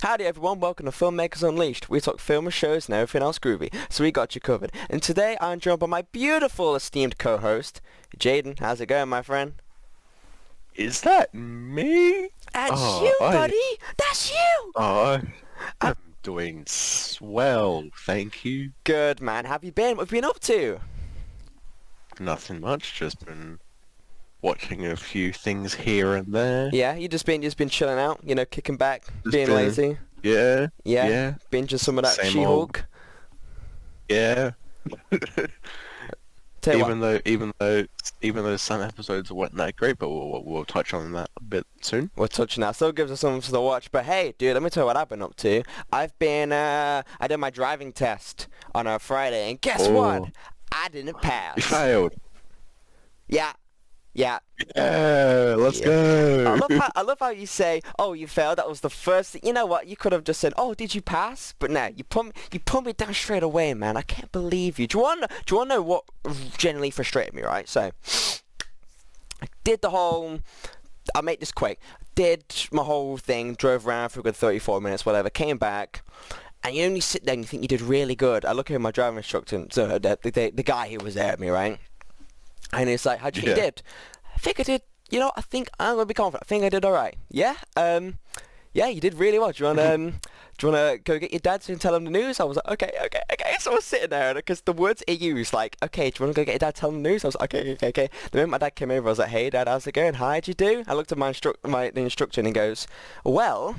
Howdy everyone, welcome to Filmmakers Unleashed. We talk film and shows and everything else groovy, so we got you covered. And today I'm joined by my beautiful esteemed co-host, Jaden. How's it going, my friend? Is that me? That's you, buddy! That's you! I'm doing swell, thank you. Good, man. How have you been? What have you been up to? Nothing much, just been watching a few things here and there. Yeah, you just been chilling out, kicking back, Just being been- lazy. Yeah, Yeah, binging some of that Same She-Hulk. yeah. Tell you what, even though some episodes weren't that great, but we'll touch on that a bit soon. we're touching that. Still gives us something to watch. But hey, dude, let me tell you what I've been up to. I did my driving test on a Friday, and guess what? I didn't pass. You failed. Yeah. Yeah, let's go. I love how you say, "Oh, you failed." That was the first thing. You know what? You could have just said, "Oh, did you pass?" But no, you put me down straight away, man. I can't believe you. Do you want to know what generally frustrated me? Right. So, I did the whole. I'll make this quick. Did my whole thing. Drove around for a good 34 minutes, whatever. Came back. And you only sit there and you think you did really good. I look at my driving instructor, so the guy who was there at me, right? And it's like, how'd you think you did? I think I did, I think I'm going to be confident. I think I did alright. Yeah? Yeah, you did really well. Do you want to go get your dad and tell him the news? I was like, okay. So I was sitting there, because the words he used, like, okay, do you want to go get your dad, tell him the news? I was like, okay. The moment my dad came over, I was like, hey, Dad, how's it going? How'd you do? I looked at the instructor and he goes, well,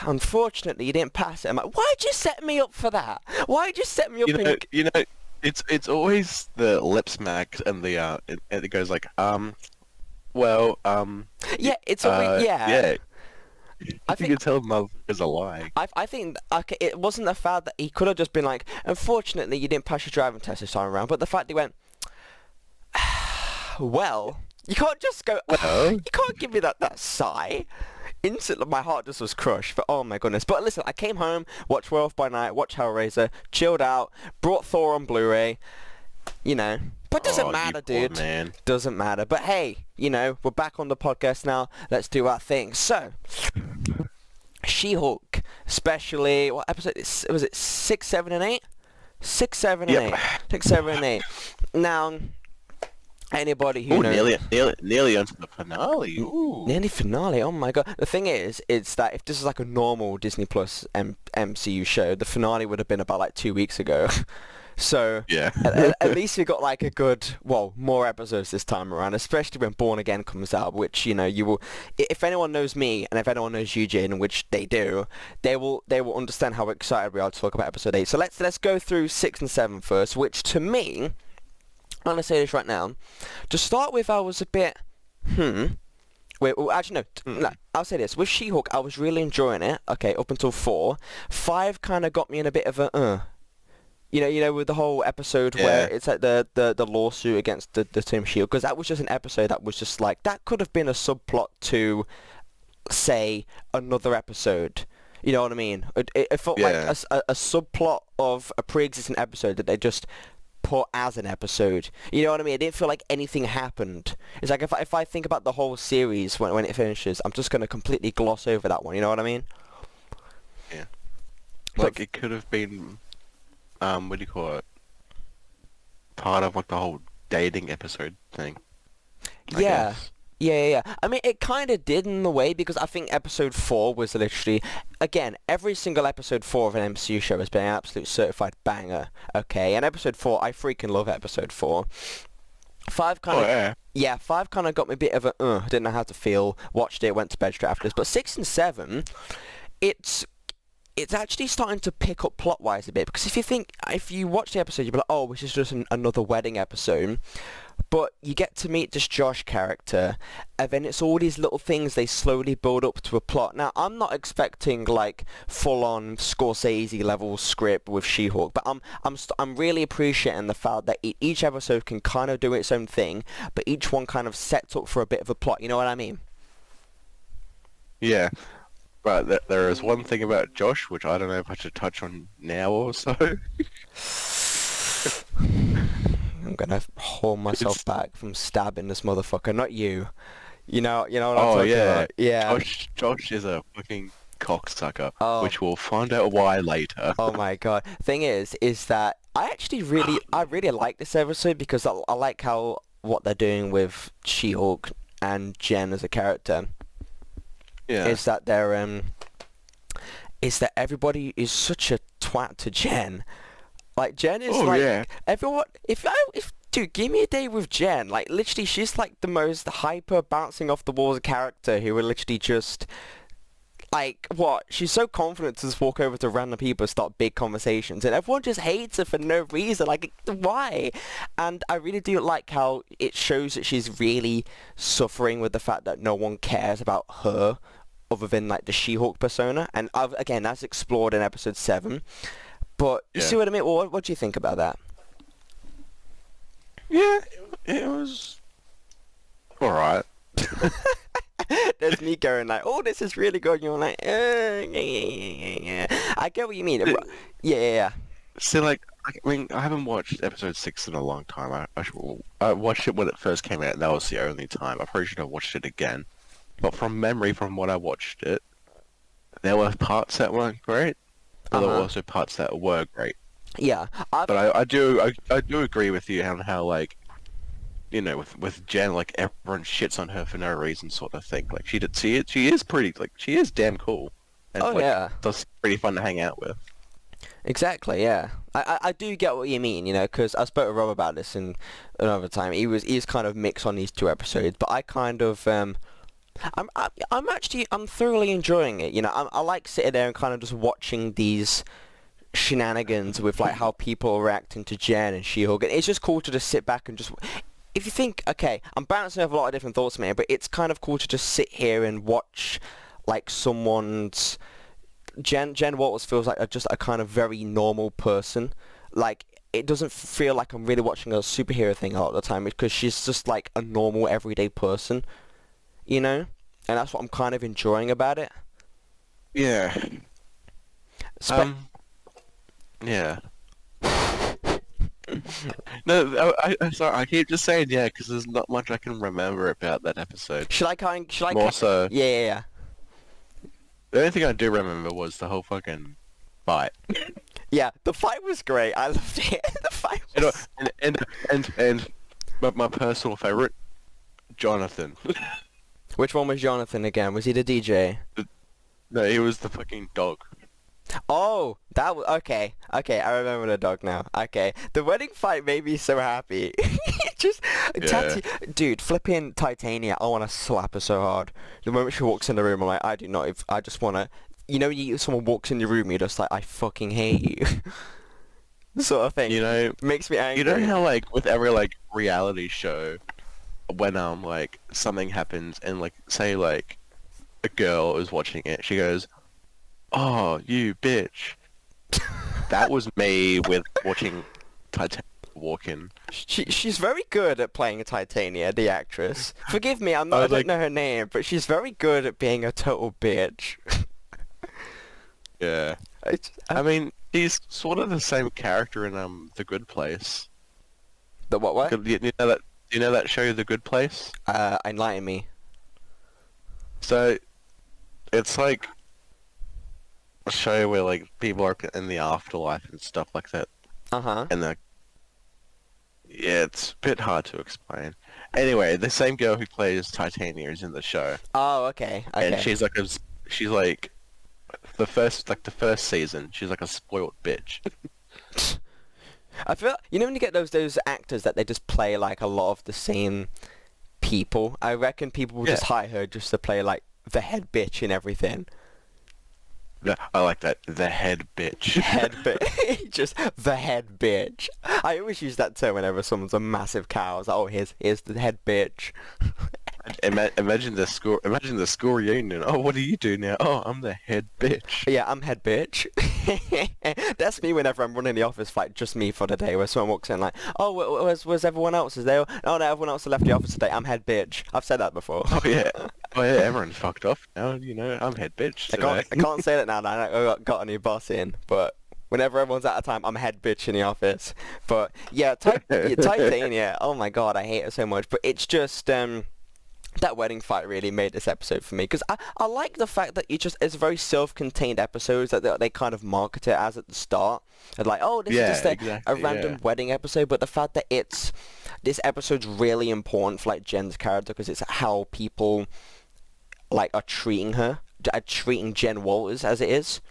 unfortunately, you didn't pass it. I'm like, why'd you set me up for that? Why'd you set me up? It's always the lip smack and the it goes like yeah, it's always yeah. I think you can tell motherfuckers a lie. I think it wasn't the fact that he could have just been like, unfortunately you didn't pass your driving test this time around, but the fact he went, well, you can't just go, you can't give me that sigh. Instantly, my heart just was crushed. But oh my goodness! But listen, I came home, watched Werewolf by Night, watched Hellraiser, chilled out, brought Thor on Blu-ray. But it doesn't matter, dude. Man. Doesn't matter. But hey, we're back on the podcast now. Let's do our thing. So, She-Hulk, especially what episode? Was it 6, 7, and 8? 6, 7, and 8. 6, 7, and 8. Now. Anybody who knows... nearly onto the finale. Ooh. Nearly finale, oh my god. The thing is, it's that if this is like a normal Disney Plus MCU show, the finale would have been about like 2 weeks ago. So, yeah. at least we got like a good, more episodes this time around, especially when Born Again comes out, which, you will... If anyone knows me, and if anyone knows you, Jaden, which they do, they will understand how excited we are to talk about episode 8. So let's go through 6 and 7 first, which to me... I'm going to say this right now. To start with, I was a bit, Wait, well, actually, no, I'll say this. With She-Hulk, I was really enjoying it, okay, up until 4. 5 kind of got me in a bit of a, with the whole episode where it's like the lawsuit against the Team She-Hulk, because that was just an episode that was just like, that could have been a subplot to, say, another episode. You know what I mean? It felt like a subplot of a pre-existing episode that they just... put as an episode. You know what I mean? It didn't feel like anything happened. It's like if I think about the whole series when it finishes, I'm just going to completely gloss over that one. You know what I mean? Yeah. Like it could have been, what do you call it? Part of like the whole dating episode thing. I guess. Yeah. I mean, it kind of did in a way, because I think episode 4 was literally... Again, every single episode 4 of an MCU show has been an absolute certified banger, okay? And episode 4, I freaking love episode 4. 5 kind of... 5 kind of got me a bit of a... I didn't know how to feel. Watched it, went to bed straight after this. But 6 and 7, it's actually starting to pick up plot-wise a bit. Because if you watch the episode, you'll be like, oh, this is just another wedding episode. But you get to meet this Josh character, and then it's all these little things they slowly build up to a plot. Now, I'm not expecting like full-on Scorsese level script with She-Hulk, but I'm really appreciating the fact that each episode can kind of do its own thing, but each one kind of sets up for a bit of a plot. You know what I mean? Yeah. But there is one thing about Josh, which I don't know if I should touch on now or so. I'm gonna hold myself back from stabbing this motherfucker, not you. You know what I'm talking about? Yeah. Josh is a fucking cocksucker, Oh. which we'll find out why later. Oh my god. Thing is that I really like this episode because I like how what they're doing with She-Hulk and Jen as a character. Yeah. Is that is that everybody is such a twat to Jen. Like Jen is everyone. If dude, give me a day with Jen. Like literally, she's like the most hyper, bouncing off the walls character who will literally just. Like, what? She's so confident to just walk over to random people and start big conversations, and everyone just hates her for no reason. Like, why? And I really do like how it shows that she's really suffering with the fact that no one cares about her other than, like, the She-Hulk persona. And, again, that's explored in episode 7. But, you see what I mean? Well, what do you think about that? Yeah, it was alright. There's me going like, oh, this is really good. You're like, yeah. I get what you mean. Yeah. So, like, I mean, I haven't watched episode 6 in a long time. I watched it when it first came out, and that was the only time. I probably should have watched it again. But from memory, from when I watched it, there were parts that weren't great, but there were also parts that were great. Yeah. But I do agree with you on how, like, you know, with Jen, like, everyone shits on her for no reason, sort of thing. Like, she is pretty, like, she is damn cool. And, that's pretty fun to hang out with. Exactly, yeah. I do get what you mean, you know, because I spoke to Rob about this in another time. He's kind of mixed on these 2 episodes, but I kind of, I'm thoroughly enjoying it, you know. I like sitting there and kind of just watching these shenanigans with, like, how people are reacting to Jen and She-Hulk. And it's just cool to just sit back and just... If you think, okay, I'm bouncing off a lot of different thoughts, man, but it's kind of cool to just sit here and watch, like, someone's... Jen Walters feels like just a kind of very normal person. Like, it doesn't feel like I'm really watching a superhero thing a lot of the time because she's just, like, a normal, everyday person, you know? And that's what I'm kind of enjoying about it. Yeah. Yeah. No, I'm sorry. I keep just saying yeah because there's not much I can remember about that episode. Should I more so? Yeah. The only thing I do remember was the whole fucking fight. Yeah, the fight was great. I loved it. The fight was... And my personal favorite, Jonathan. Which one was Jonathan again? Was he the DJ? No, he was the fucking dog. Oh, that was... Okay, I remember the dog now. Okay. The wedding fight made me so happy. Just... Yeah. Dude, flipping Titania, I want to slap her so hard. The moment she walks in the room, I'm like, I do not... I just want to... You know, someone walks in your room, you're just like, I fucking hate you. Sort of thing. You know... Makes me angry. You know how, like, with every, like, reality show, when, like, something happens and, like, say, like, a girl is watching it, she goes... Oh, you bitch. That was me with watching Titania walk in. She's very good at playing Titania, the actress. Forgive me, I don't know her name, but she's very good at being a total bitch. Yeah. I mean, he's sort of the same character in The Good Place. The what? You know that show, The Good Place? Enlighten me. So, it's like a show where, like, people are in the afterlife and stuff like that. Uh-huh. And yeah, it's a bit hard to explain. Anyway, the same girl who plays Titania is in the show. Oh, okay. And she's like the first season, she's like a spoiled bitch. I feel, you know, when you get those actors that they just play like a lot of the same people, I reckon people will just hire her just to play like the head bitch and everything. Yeah, I like that. The head bitch. Head bitch. Just the head bitch. I always use that term whenever someone's a massive cow. It's like, oh, here's the head bitch. Imagine the school reunion. Oh, what do you do now? Oh, I'm the head bitch. Yeah, I'm head bitch. That's me whenever I'm running the office, like just me for the day, where someone walks in like, oh, where's everyone else? Is they? Oh no, everyone else has left the office today. I'm head bitch. I've said that before. Oh yeah, everyone's fucked off now. You know, I'm head bitch today. I can't say that now. I got a new boss in, but whenever everyone's out of time, I'm head bitch in the office. But yeah, Titania. Oh my god, I hate her so much. But it's just That wedding fight really made this episode for me, because I like the fact that it's a very self-contained episode that they kind of market it as at the start. And like, oh, this is Yeah, just a exactly. random Yeah. wedding episode, but the fact that this episode's really important for like Jen's character, because it's how people like are treating her, are treating Jen Walters as it is.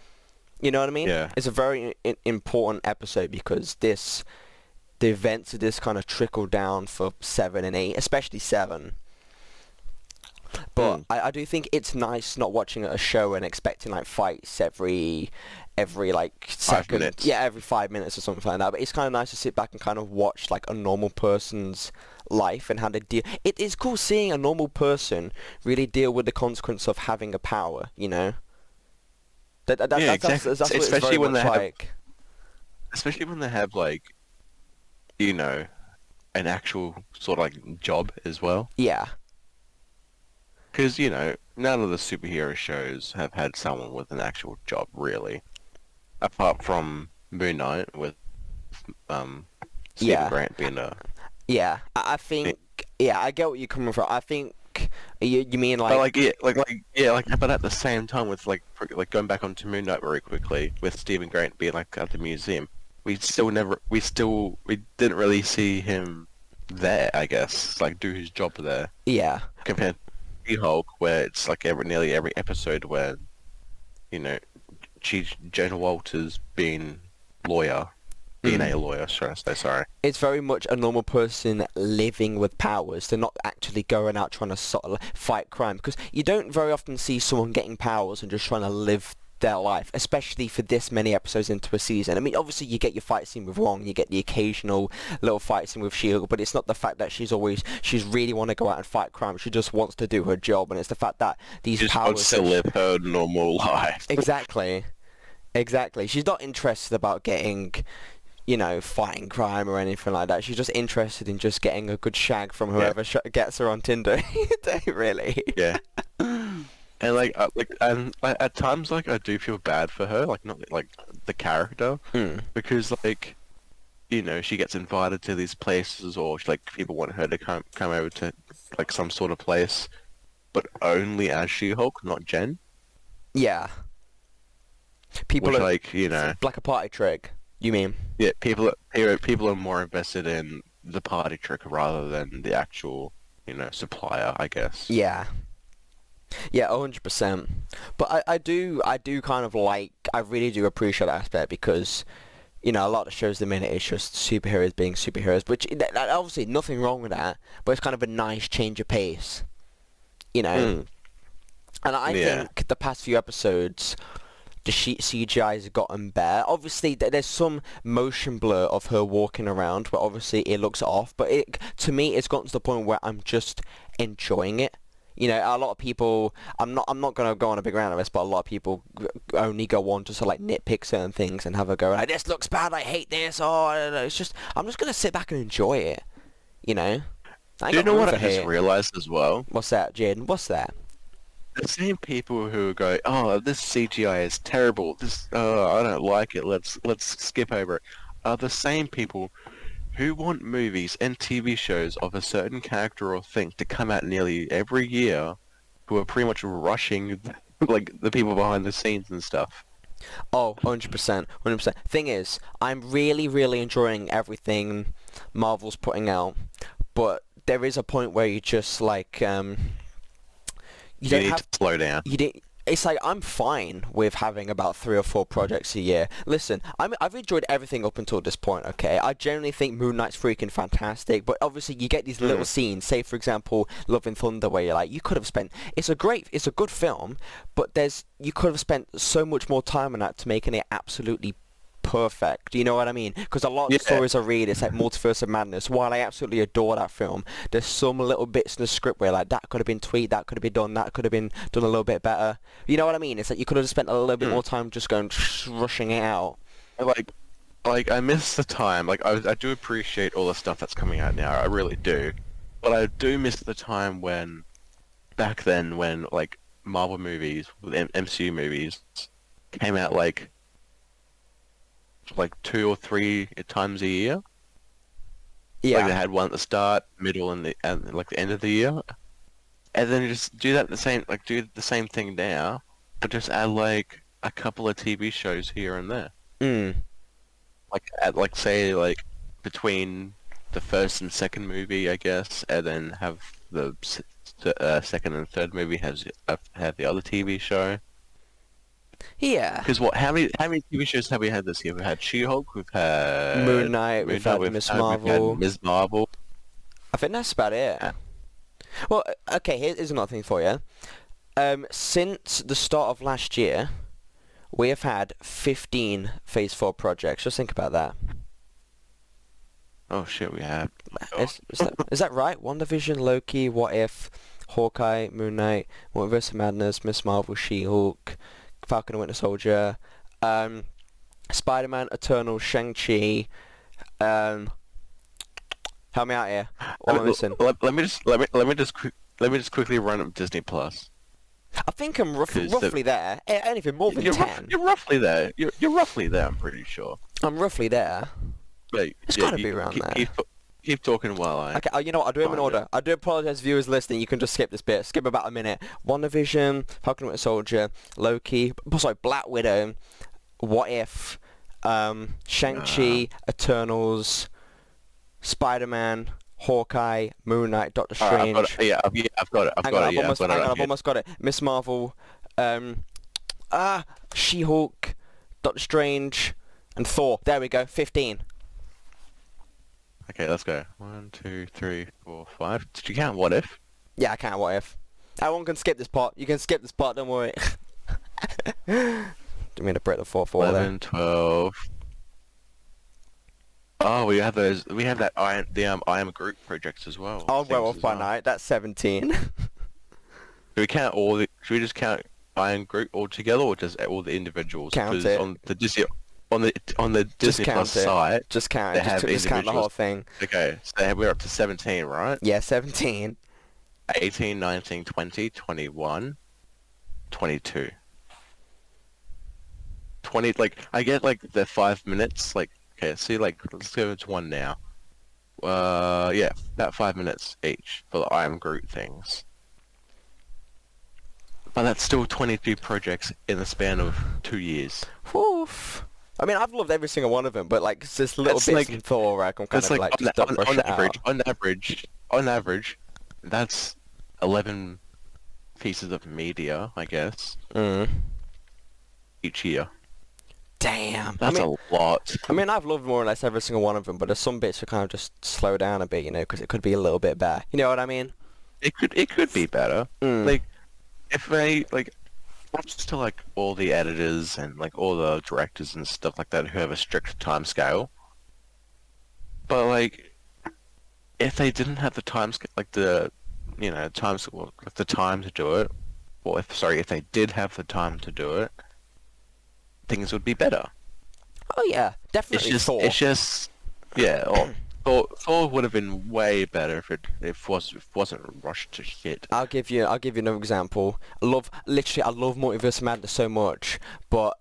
You know what I mean? Yeah. It's a very important episode because the events of this kind of trickle down for 7 and 8, especially 7. But I do think it's nice not watching a show and expecting like fights every like 5 second. minutes. Yeah, every 5 minutes or something like that. But it's kind of nice to sit back and kind of watch like a normal person's life and how they deal. It is cool seeing a normal person really deal with the consequence of having a power, you know? Yeah, exactly. That's what it's Especially very when much they have- like. Especially when they have like, you know, an actual sort of like job as well. Yeah. Because, you know, none of the superhero shows have had someone with an actual job, really. Apart from Moon Knight with Stephen Yeah. Grant being a... Yeah. I think... Yeah, I get what you're coming from. I think... You mean like... But but at the same time with like going back onto Moon Knight very quickly with Stephen Grant being like at the museum, we didn't really see him there, I guess, like do his job there Yeah. compared to She-Hulk, where it's like nearly every episode where, you know, Jenna Walters being a lawyer, should I say, sorry. It's very much a normal person living with powers. They're not actually going out trying to sort of fight crime, because you don't very often see someone getting powers and just trying to live their life, especially for this many episodes into a season. I mean, obviously you get your fight scene with Wong, you get the occasional little fight scene with Shield, but it's not the fact that she's really want to go out and fight crime. She just wants to do her job, and it's the fact that these She just powers wants to live her normal life. Exactly. She's not interested about getting, you know, fighting crime or anything like that. She's just interested in just getting a good shag from whoever gets her on Tinder. Really. Yeah. And at times like I do feel bad for her, like not like the character, because like, you know, she gets invited to these places, or like people want her to come over to like some sort of place, but only as She-Hulk, not Jen. Yeah. People Which, are like, you know, like a party trick. You mean? yeah, people are more invested in the party trick rather than the actual, you know, supplier, I guess. Yeah. Yeah, 100%. But I do kind of like, I really do appreciate that aspect, because, you know, a lot of shows at the minute is just superheroes being superheroes, which obviously nothing wrong with that, but it's kind of a nice change of pace, you know. And I think the past few episodes, the CGI has gotten better. Obviously, there's some motion blur of her walking around, but obviously it looks off. But to me, it's gotten to the point where I'm just enjoying it. You know, a lot of people, I'm not going to go on a big round of this, but a lot of people only go on to sort of like nitpick certain things and have a go like, this looks bad, I hate this, oh, I don't know. It's just, I'm just going to sit back and enjoy it, you know? Do you know what I just realized as well? What's that, Jaden? What's that? The same people who go, oh, this CGI is terrible, this, I don't like it, let's skip over it, are the same people who want movies and TV shows of a certain character or thing to come out nearly every year, who are pretty much rushing, like, the people behind the scenes and stuff. Oh, 100%, 100%. Thing is, I'm really, really enjoying everything Marvel's putting out, but there is a point where you just, like, you need to slow down. It's like, I'm fine with having about 3 or 4 projects a year. Listen, I've enjoyed everything up until this point, okay? I generally think Moon Knight's freaking fantastic, but obviously you get these little scenes, say for example, Love and Thunder, where you're like, you could have spent, it's a good film, but you could have spent so much more time on that to making it absolutely perfect. You know what I mean? Because a lot of the stories I read, it's like Multiverse of Madness. While I absolutely adore that film, there's some little bits in the script where like, that could have been tweaked, that could have been done, that could have been done a little bit better. You know what I mean? It's like you could have spent a little bit more time just going rushing it out. Like I miss the time. Like I do appreciate all the stuff that's coming out now. I really do. But I do miss the time when, back then, when like Marvel movies, MCU movies, came out like 2 or 3 times a year. Yeah. Like they had one at the start, middle, and like the end of the year. and then just do that do the same thing now, but just add like a couple of TV shows here and there. Mm. Like at like say like between the first and second movie, I guess, and then have the second and third movie have the other TV show. Yeah. Because what? How many TV shows have we had this year? We've had She-Hulk. We've had Moon Knight, we've had Miss Marvel. Ms. Marvel. I think that's about it. Yeah. Well, okay, here's another thing for you. Since the start of last year, we have had 15 Phase 4 projects. Just think about that. Oh shit, we have. Is that right? WandaVision, Loki, What If, Hawkeye, Moon Knight, Multiverse of Madness, Miss Marvel, She-Hulk, Falcon and Winter Soldier, Spider-Man, Eternal, Shang-Chi, help me out here. What am I missing? Let me just quickly run up Disney Plus. I think I'm roughly there. Anything more than 10. You're roughly there. You're roughly there. I'm pretty sure. I'm roughly there. But, It's got to be around there. Keep talking while I... Okay, you know what? I'll do them in order. I do apologise, viewers listening. You can just skip this bit. Skip about a minute. WandaVision, Falcon and Winter Soldier, Loki, Black Widow, What If, Shang-Chi, Eternals, Spider-Man, Hawkeye, Moon Knight, Doctor Strange. I've got it. I've almost got it. Miss Marvel, She-Hulk, Doctor Strange, and Thor. There we go. 15. Okay, let's go. 1, 2, 3, 4, 5. Did you count What If? Yeah, I can't. What If? Everyone can skip this part. You can skip this part. Don't worry. Didn't mean to break the 4-4 there. 11, 12. Oh, we have those. We have that I Am Groot projects as well. Oh, Werewolf by Night. That's 17. Should we just count I Am Groot all together, or just all the individuals? Count it. On the Disney Plus site. Just count it. Just count the whole thing. Okay, so we're up to 17, right? Yeah, 17. 18, 19, 20, 21, 22. 20, like, I get, like, the 5 minutes, like, okay, see, like, let's go to one now. Yeah, about 5 minutes each for the I Am Groot things. But that's still 22 projects in the span of 2 years. Oof. I mean, I've loved every single one of them, but, like, it's just little bits in Thor where I can kind of, like, just don't brush it out. On average, that's 11 pieces of media, I guess, each year. Damn. That's a lot. I mean, I've loved more or less every single one of them, but there's some bits that kind of just slow down a bit, you know, because it could be a little bit better. You know what I mean? It could be better. Like, if they, like, not just to, like, all the editors and, like, all the directors and stuff like that who have a strict time scale, but, like, if they didn't have the time scale, like, the, you know, the time to do it, or if they did have the time to do it, things would be better. Oh yeah, definitely. It's just, yeah. Thor would have been way better if it wasn't rushed to shit. I'll give you another example. I love Multiverse of Madness so much, but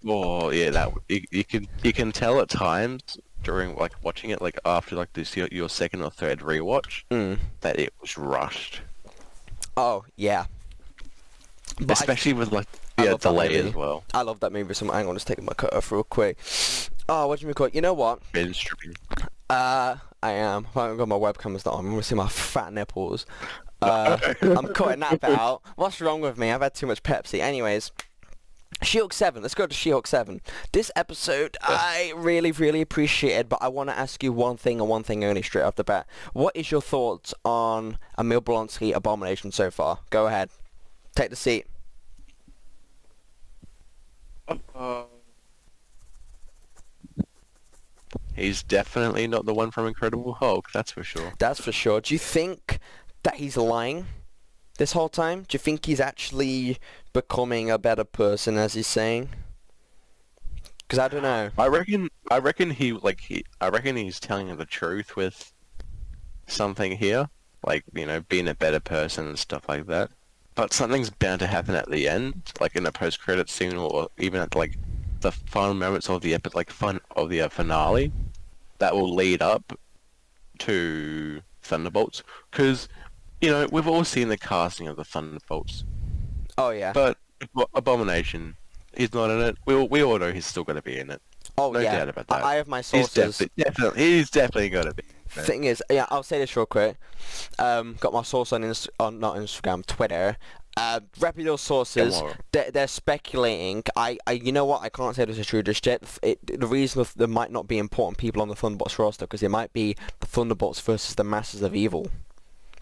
Oh yeah, that you can tell at times during like watching it, like after like this your second or third rewatch, that it was rushed. Oh yeah. But especially with like the delay as well. I love that movie. So hang on, just taking my cut off real quick. Oh, what do you call it? You know what? Binge stripping. I am. I haven't got my webcams on. I'm gonna see my fat nipples. I'm cutting that bit out. What's wrong with me? I've had too much Pepsi. Anyways, She-Hulk 7. Let's go to She-Hulk 7. This episode I really, really appreciated, but I want to ask you one thing and one thing only straight off the bat. What is your thoughts on Emil Blonsky Abomination so far? Go ahead. Take the seat. He's definitely not the one from Incredible Hulk, that's for sure. That's for sure. Do you think that he's lying this whole time? Do you think he's actually becoming a better person, as he's saying? Because I don't know. I reckon he's telling the truth with something here, like, you know, being a better person and stuff like that. But something's bound to happen at the end, like in a post-credit scene, or even at like the final moments of the finale, that will lead up to Thunderbolts. Because you know, we've all seen the casting of the Thunderbolts, Oh yeah. but Abomination, he's not in it. We all know he's still going to be in it. Oh No yeah. doubt about that. I have my He's sources. he's definitely going to be in it. Thing is, yeah, I'll say this real quick. Got my source on not Instagram, Twitter. Reputable sources. Tomorrow. They're speculating. You know what? I can't say this is true just yet. The reason there might not be important people on the Thunderbolts roster because it might be the Thunderbolts versus the Masters of Evil,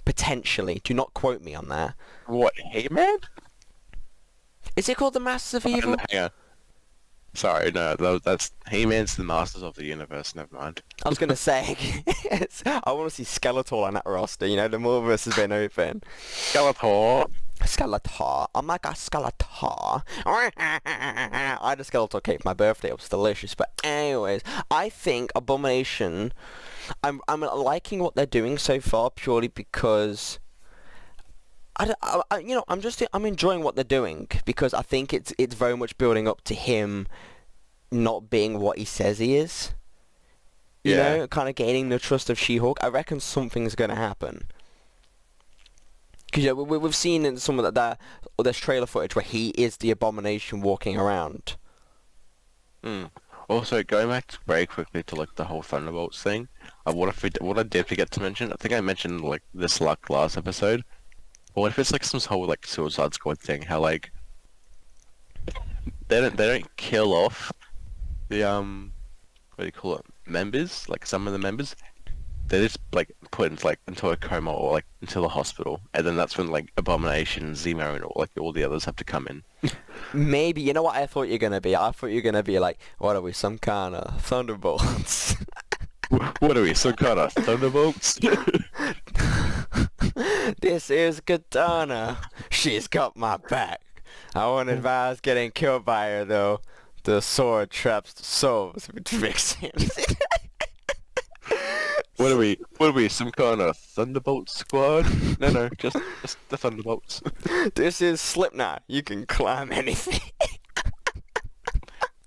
potentially. Do not quote me on that. What, He-Man? Is it called the Masters of Evil? Hang on. Sorry, no, that's He-Man's the Masters of the Universe. Never mind. I was gonna say, I want to see Skeletor on that roster. You know, the multiverse has been open. Skeletor. Skeletor. Oh my god, Skeletor. I had a Skeletor cake for my birthday. It was delicious. But anyways, I think Abomination, I'm liking what they're doing so far purely because I'm enjoying what they're doing because I think it's very much building up to him not being what he says he is. You know, kind of gaining the trust of She-Hulk. I reckon something's going to happen. Because we've seen in some of there's trailer footage where he is the Abomination walking around. Also, going back very quickly to like the whole Thunderbolts thing, what I did forget to mention? I think I mentioned like this last episode. What if it's like some whole like Suicide Squad thing? How like they don't kill off the what do you call it, members? Like some of the members. They just like put into a coma or like into the hospital, and then that's when like Abomination, Zemo, and all the others have to come in. Maybe, you know what I thought you were gonna be? I thought you were gonna be like, what are we, some kind of Thunderbolts? What are we, some kind of Thunderbolts? This is Katana. She's got my back. I won't advise getting killed by her though. The sword traps the souls with vixens. What are we, some kind of Thunderbolt squad? No, just the Thunderbolts. This is Slipknot. You can climb anything.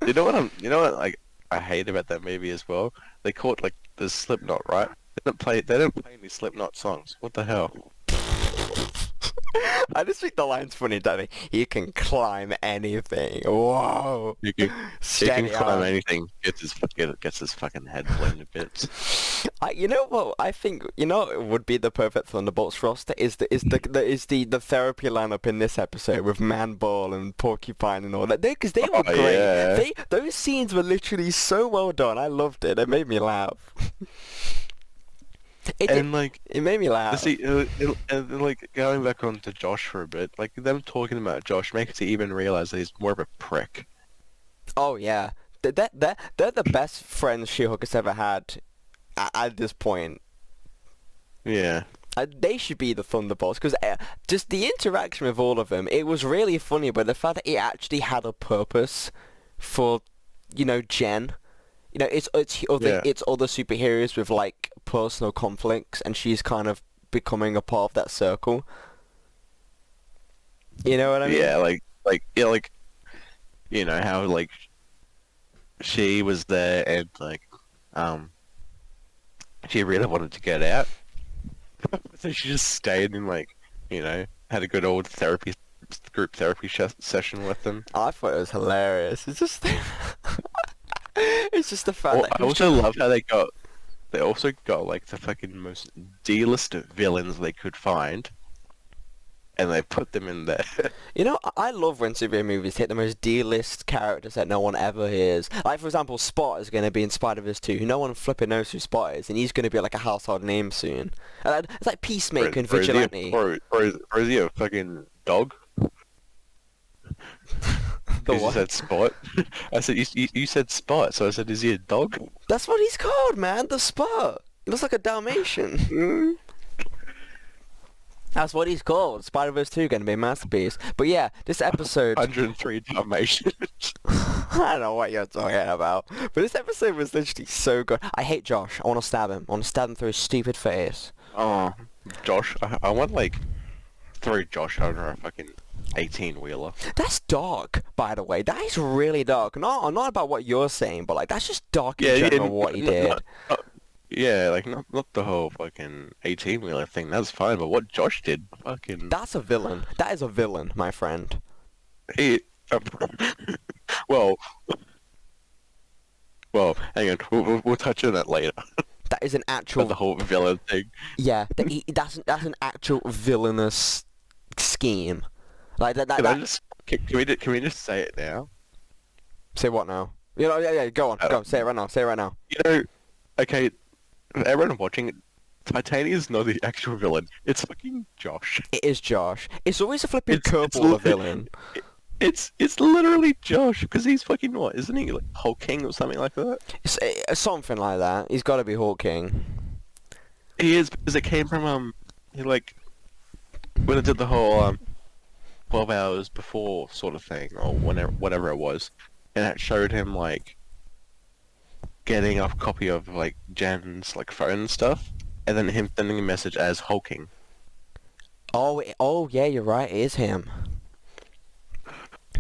You know what like I hate about that movie as well? They call it like the Slipknot, right? They don't play any Slipknot songs. What the hell? I just think the line's funny, Danny. You can climb anything. Whoa. He can Steady climb on. anything. Gets his fucking head blown to bits. You know what? I think it would be the perfect Thunderbolts roster is the therapy lineup in this episode with Man Ball and Porcupine and all that. Because they were great. Yeah. Those scenes were literally so well done. I loved it. It made me laugh. It made me laugh. See, and like going back on to Josh for a bit, like them talking about Josh makes you even realize that he's more of a prick. Oh yeah, they're the best friends She-Hulk has ever had at this point. Yeah. They should be the Thunderbolts because just the interaction with all of them, it was really funny. But the fact that it actually had a purpose for, Jen. It's other superheroes with like personal conflicts, and she's kind of becoming a part of that circle. You know what I mean? Yeah, you know how like she was there and like she really wanted to get out, so she just stayed and like had a good old group therapy session with them. I thought it was hilarious. It's just it's just the fact that I also love how they also got like the fucking most D-list villains they could find, and they put them in there. I love when superhero movies hit the most D-list characters that no one ever hears. Like, for example, Spot is going to be in Spider-Verse 2, who no one flipping knows who Spot is, and he's going to be like a household name soon. It's like Peacemaker and Vigilante. Or is he a fucking dog? You said Spot. I said you said Spot, so I said, is he a dog? That's what he's called, man. The Spot. He looks like a Dalmatian. That's what he's called. Spider-Verse 2 going to be a masterpiece. But yeah, this episode... 103 Dalmatians. I don't know what you're talking about. But this episode was literally so good. I hate Josh. I want to stab him. I want to stab him through his stupid face. Oh, Josh. I want like throw Josh under a fucking 18-wheeler. That's dark, by the way. That is really dark. Not about what you're saying, but like that's just dark in general what he did. Yeah, like not the whole fucking 18-wheeler thing. That's fine, but what Josh did, fucking That's a villain. That is a villain, my friend. he. Well, hang on. We'll touch on that later. That is an About the actual... whole villain thing. Yeah, that's an actual villainous scheme. Like that. Can we just say it now? Say what now? You know, yeah, go on, Uh, go on, say it right now, say it right now. You know, okay, everyone watching it, Titania's not the actual villain. It's fucking Josh. It is Josh. It's always a flipping It's curveball, a villain. It's literally Josh because he's fucking what? Isn't he like Hulk King or something like that? It's something like that. He's got to be Hawking. He is because it came from he like when it did the whole 12 hours before sort of thing or whatever it was, and it showed him like getting a copy of like Jen's like phone and stuff, and then him sending a message as Hulking. Oh, yeah, you're right. It is him.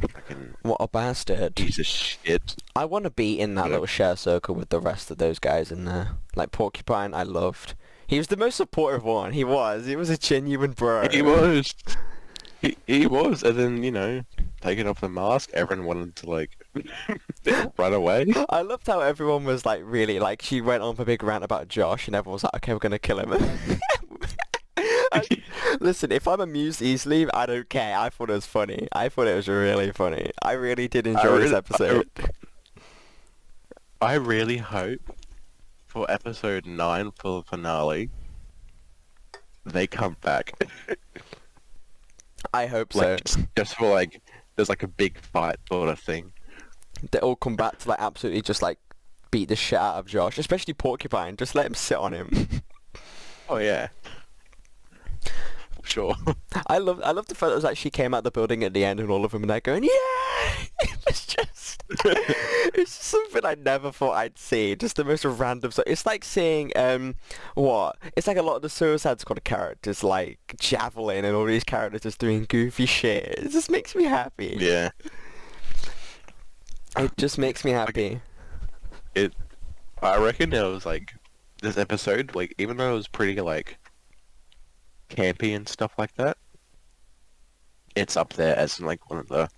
Fucking What a bastard. piece of shit. I want to be in that Yeah. little share circle with the rest of those guys in there. Like Porcupine, I loved. He was the most supportive one. He was. He was a genuine bro. He was. He was, and then, taking off the mask, everyone wanted to, like, run away. I loved how everyone was like really like she went on for a big rant about Josh and everyone was like, okay, we're gonna kill him. Listen, if I'm amused easily, I don't care. I thought it was funny. I thought it was really funny. I really did enjoy this episode. I really hope for episode 9 for the finale, they come back. I hope so. Like, just for, like, there's, like, a big fight sort of thing. They all come back to like absolutely just like beat the shit out of Josh, especially Porcupine. Just let him sit on him. Oh, yeah. Sure. I love the fact that it was like she came out the building at the end and all of them are there going, yeah! It's just something I never thought I'd see. Just the most random stuff. It's like seeing, what? It's like a lot of the Suicide Squad characters like Javelin and all these characters just doing goofy shit. It just makes me happy. Yeah. It just makes me happy. I reckon it was, like, this episode, like, even though it was pretty, like, campy and stuff like that, it's up there as like one of the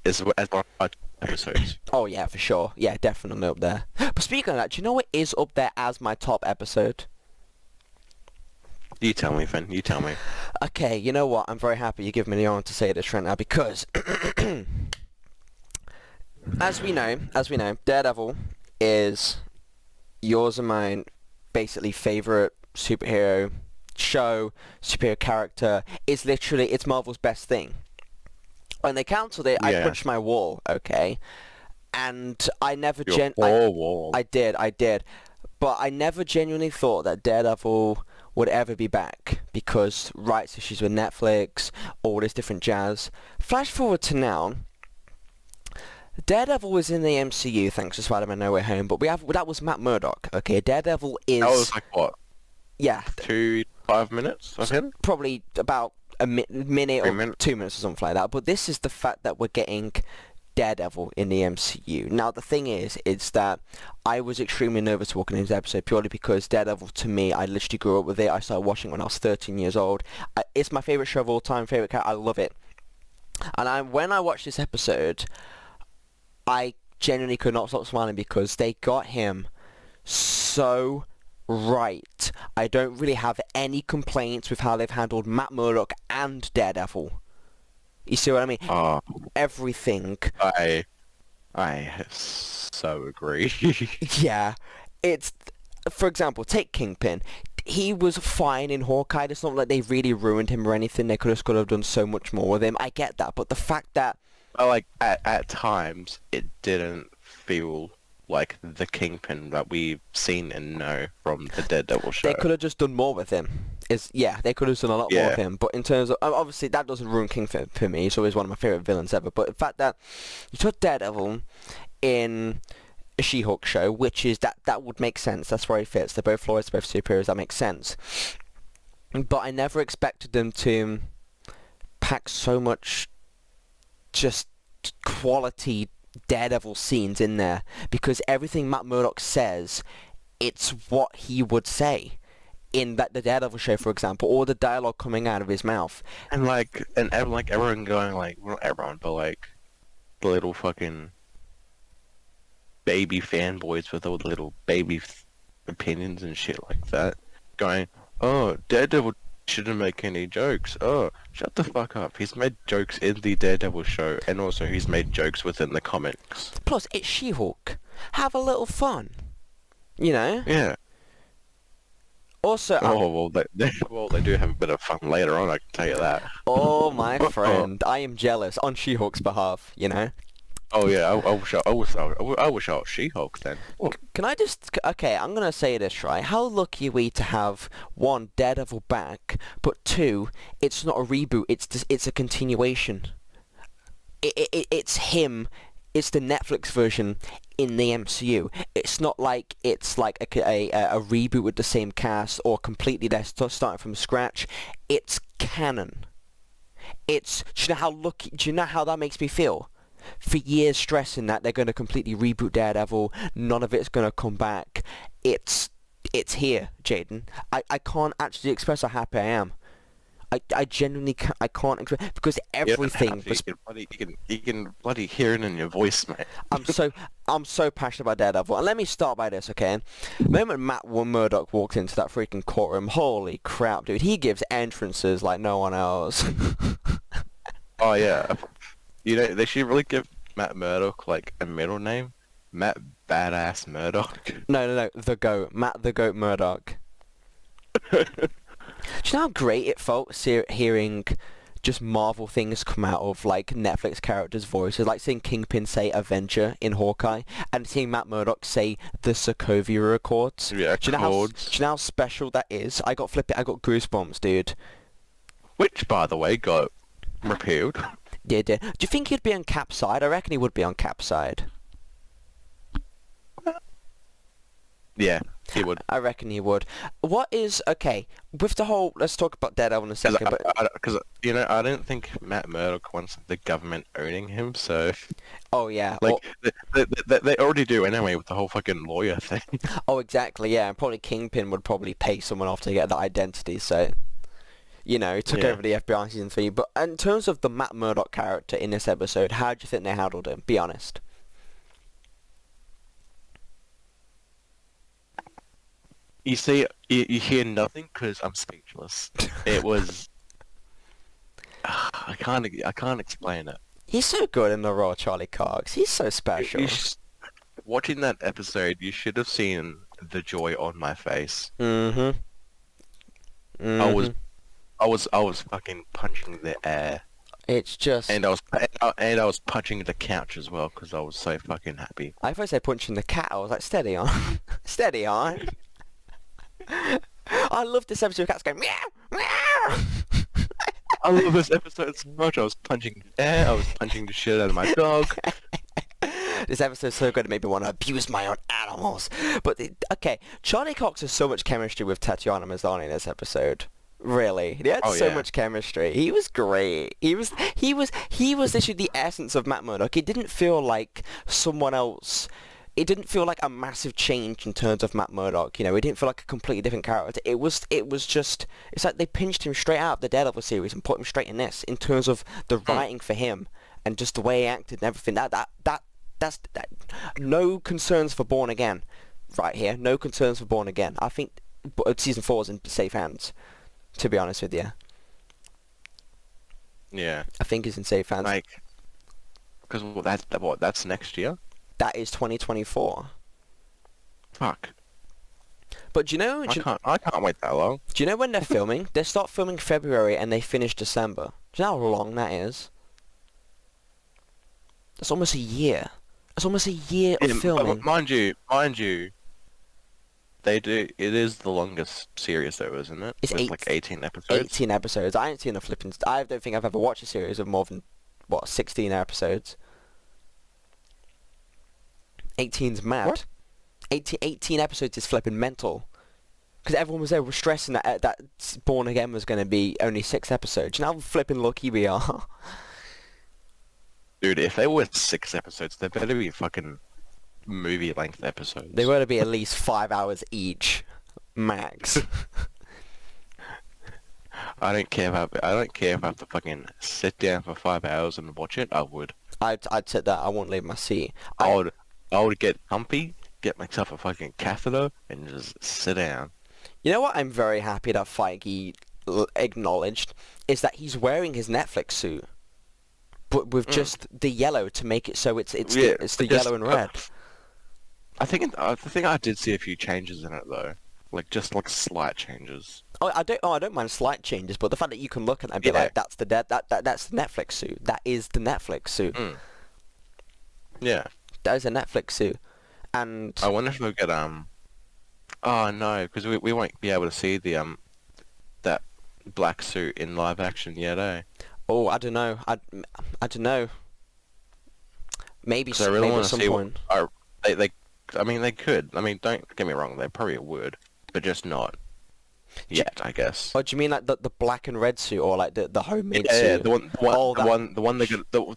as one of our episodes. Oh yeah, for sure. Yeah, definitely up there. But speaking of that, do you know what is up there as my top episode? You tell me, Finn. You tell me. Okay, you know what? I'm very happy you give me the honor to say this right now because as we know, Daredevil is yours and mine basically favorite superhero show, superior character. It's literally, it's Marvel's best thing. When they cancelled it, I Yeah. punched my wall, okay? And I never Your wall. I did. But I never genuinely thought that Daredevil would ever be back because rights issues with Netflix, all this different jazz. Flash forward to now, Daredevil was in the MCU thanks to Spider-Man No Way Home, but that was Matt Murdock, okay? Daredevil is... That was like what? Yeah. 5 minutes of him? Probably about a minute or 3 minutes. 2 minutes or something like that. But this is the fact that we're getting Daredevil in the MCU. Now the thing is that I was extremely nervous walking into the episode purely because Daredevil, to me, I literally grew up with it. I started watching it when I was 13 years old. It's my favourite show of all time, favourite character. I love it. And when I watched this episode, I genuinely could not stop smiling because they got him so right. I don't really have any complaints with how they've handled Matt Murdock and Daredevil. You see what I mean? Everything. I so agree. Yeah. It's, for example, take Kingpin. He was fine in Hawkeye. It's not like they really ruined him or anything. They could have done so much more with him. I get that. But the fact that... But like at times it didn't feel like the Kingpin that we've seen and know from the Daredevil show. They could have just done more with him. They could have done a lot more with him. But in terms of... Obviously, that doesn't ruin Kingpin for me. He's always one of my favourite villains ever. But the fact that you took Daredevil in a She-Hulk show, which is... That would make sense. That's where he fits. They're both Florists, both superheroes. That makes sense. But I never expected them to pack so much just quality Daredevil scenes in there, because everything Matt Murdock says it's what he would say in the Daredevil show, for example, or the dialogue coming out of his mouth. And everyone going like, well, not everyone, but like the little fucking baby fanboys with all the little baby opinions and shit like that, going, oh, Daredevil shouldn't make any jokes. Oh, shut the fuck up. He's made jokes in the Daredevil show, and also he's made jokes within the comics. Plus, it's She-Hulk. Have a little fun. You know? Yeah. Also, well, they do have a bit of fun later on, I can tell you that. oh, my friend, I am jealous on She-Hulk's behalf, you know? Oh yeah, I wish I was She-Hulk then. Can I just... Okay, I'm going to say this, right? How lucky are we to have, one, Daredevil back, but two, it's not a reboot, it's a continuation. It's him, it's the Netflix version in the MCU. It's not like it's like a reboot with the same cast or completely they're starting from scratch. It's canon. Do you know how that makes me feel? For years stressing that they're going to completely reboot Daredevil, none of it's going to come back. It's here, Jaden. I can't actually express how happy I am. I genuinely can't express, because everything was... You can bloody hear it in your voice, mate. I'm so passionate about Daredevil. And let me start by this, okay? The moment Matt Murdock walks into that freaking courtroom, holy crap, dude. He gives entrances like no one else. Oh yeah. You know, they should really give Matt Murdock like a middle name. Matt Badass Murdock. No. The Goat. Matt the Goat Murdock. Do you know how great it felt hearing just Marvel things come out of like Netflix characters' voices, like seeing Kingpin say Avenger in Hawkeye, and seeing Matt Murdock say the Sokovia Accords. Yeah, do you know how special that is? I got goosebumps, dude. Which, by the way, got repealed. Yeah. Do you think he'd be on Cap's side? I reckon he would be on Cap's side. Yeah, he would. I reckon he would. Okay, with the whole... Let's talk about Daredevil in a second, Because, you know, I don't think Matt Murdock wants the government owning him, so... Oh, yeah. Like, they already do anyway with the whole fucking lawyer thing. Oh, exactly, yeah. And probably Kingpin would probably pay someone off to get that identity, so... You know, he took over the FBI Season 3. But in terms of the Matt Murdock character in this episode, how do you think they handled him? Be honest. You see, you hear nothing because I'm speechless. It was... I can't explain it. He's so good in the role, Charlie Cox. He's so special. Watching that episode, you should have seen the joy on my face. Mm-hmm. I was fucking punching the air. It's just... And I was punching the couch as well because I was so fucking happy. I thought I said punching the cat. I was like, steady on. Steady on. I love this episode of cats going meow, meow. I love this episode so much. I was punching the air. I was punching the shit out of my dog. This episode's so good it made me want to abuse my own animals. But okay, Charlie Cox has so much chemistry with Tatiana Maslany in this episode. Really, he had so much chemistry. He was great. He was literally the essence of Matt Murdock. It didn't feel like someone else. It didn't feel like a massive change in terms of Matt Murdock. You know, it didn't feel like a completely different character. It was just. It's like they pinched him straight out of the Daredevil series and put him straight in this in terms of the writing for him and just the way he acted and everything. That's no concerns for Born Again, right here. No concerns for Born Again. I think season 4 is in safe hands. To be honest with you. Yeah. I think it's in safe hands. Like, because that's next year? That is 2024. Fuck. But do you know... I can't wait that long. Do you know when they're filming? They start filming February and they finish December. Do you know how long that is? That's almost a year. That's almost a year of filming. Mind you, they do. It is the longest series though, isn't it? It's like 18 episodes. 18 episodes. I ain't seen a flipping... I don't think I've ever watched a series of more than, 16 episodes. 18's mad. What? 18 episodes is flipping mental. Because everyone was stressing that Born Again was going to be only 6 episodes. You know how flipping lucky we are? Dude, if they were 6 episodes, they better be fucking movie-length episodes. They got to be at least 5 hours each, max. I don't care if I have to fucking sit down for 5 hours and watch it. I would. I'd sit there. I won't leave my seat. I would get comfy, get myself a fucking catheter, and just sit down. You know what I'm very happy that Feige acknowledged is that he's wearing his Netflix suit, but with just the yellow to make it so it's the yellow and red. I think I did see a few changes in it though, like just like slight changes. I don't mind slight changes, but the fact that you can look at it and be like, that's the Netflix suit. That is the Netflix suit. Yeah. That is a Netflix suit, and I wonder if they'll get Oh no, because we won't be able to see the that black suit in live action yet, eh? Oh, I don't know. I don't know. Maybe I really maybe want at some to see point. I mean, they could. I mean, don't get me wrong. They probably would, but just not yet, I guess. Oh, do you mean like the black and red suit, or like the homemade Yeah, suit? the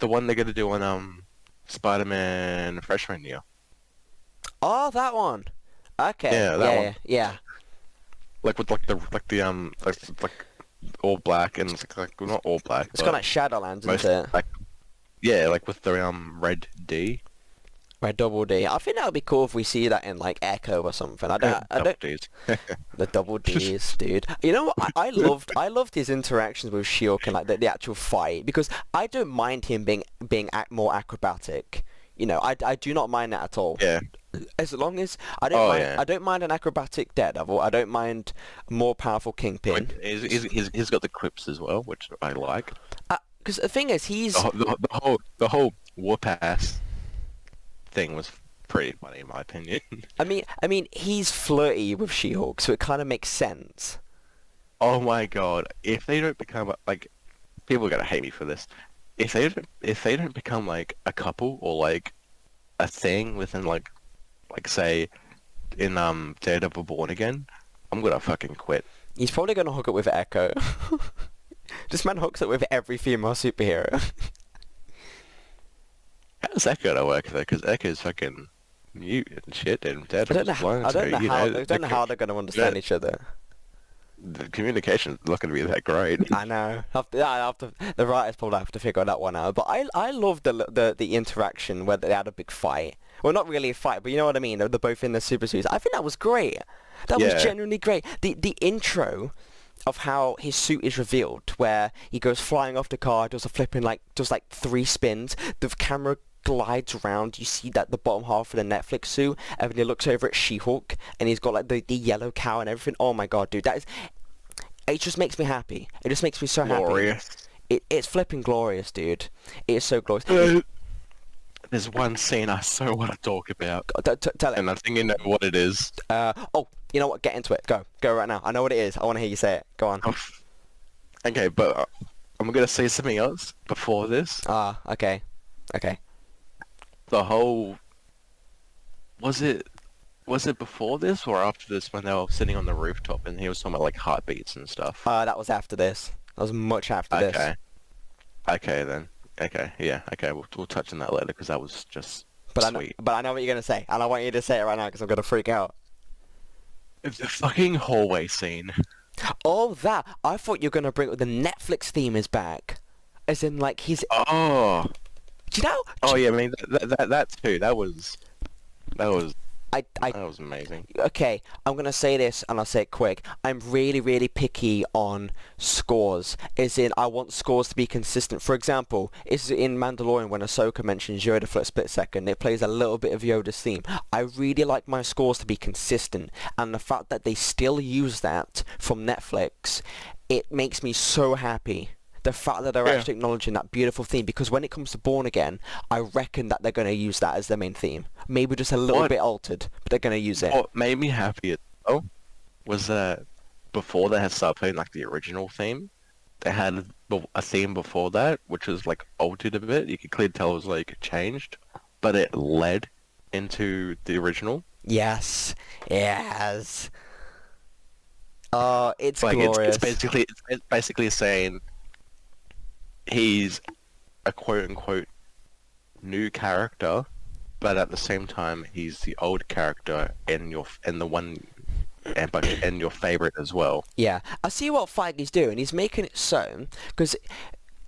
one they're gonna do on Spider-Man Freshman Year. Oh, that one. Okay. Yeah, that one. Yeah. Like with like all black and it's like well, not all black. It's got like Shadowlands, most, isn't it? like yeah, like with the red D. Red Double D. I think that would be cool if we see that in like Echo or something. I don't. Ds. The double Ds, dude. You know what? I loved his interactions with She-Hulk and like the actual fight, because I don't mind him being more acrobatic. You know, I do not mind that at all. Yeah. As long as I don't mind an acrobatic Daredevil. I don't mind a more powerful Kingpin. He's got the quips as well, which I like. Because the thing is, he's the whole whoop ass thing was pretty funny in my opinion. I mean, he's flirty with She-Hulk, so it kind of makes sense. Oh my god! If they don't become like, people are gonna hate me for this. If they don't become like a couple or like a thing within like say in Daredevil Born Again, I'm gonna fucking quit. He's probably gonna hook up with Echo. This man hooks up with every female superhero. How's that gonna work though? Because Echo's fucking mute and shit, and Daredevil's blind. I don't know how they're gonna understand each other. The communication's not gonna be that great. I know. The writers probably have to figure that one out. But I love the interaction where they had a big fight. Well, not really a fight, but you know what I mean. They're both in their super suits. I think that was great. That was genuinely great. The intro of how his suit is revealed, where he goes flying off the car, does like 3 spins. The camera glides around. You see that the bottom half of the Netflix suit, and then he looks over at She-Hulk, and he's got like the yellow cow and everything. Oh my god, dude, it just makes me happy. It just makes me so Glorious. happy. It's flipping glorious, dude. It is so glorious. There's one scene I so want to talk about. Tell it. And I think you know what it is. Oh, you know what? Get into it. Go right now. I know what it is. I want to hear you say it. Go on. Okay, but I'm gonna say something else before this. Okay. The whole... Was it before this or after this when they were sitting on the rooftop and he was talking about like heartbeats and stuff? That was after this. That was much after this. Okay then. Okay, yeah. Okay, we'll touch on that later because that was just sweet. But I know what you're gonna say, and I want you to say it right now because I'm gonna freak out. It's the fucking hallway scene. Oh, that! I thought you were gonna bring the Netflix theme is back, as in like he's. Oh. Do you know? Oh yeah, I mean that too. That was that was amazing. Okay, I'm gonna say this and I'll say it quick. I'm really, really picky on scores. As in, I want scores to be consistent. For example, is in Mandalorian when Ahsoka mentions Yoda for a split second, it plays a little bit of Yoda's theme. I really like my scores to be consistent, and the fact that they still use that from Netflix, it makes me so happy. The fact that they're actually acknowledging that beautiful theme, because when it comes to Born Again, I reckon that they're going to use that as their main theme. Maybe just a little bit altered, but they're going to use it. What made me happy was that before they had started playing like the original theme, they had a theme before that, which was like altered a bit. You could clearly tell it was like changed, but it led into the original. Yes. Oh, it's like glorious. It's basically saying he's a quote-unquote new character, but at the same time, he's the old character and and your favorite as well. Yeah, I see what Feige's doing. He's making it so, because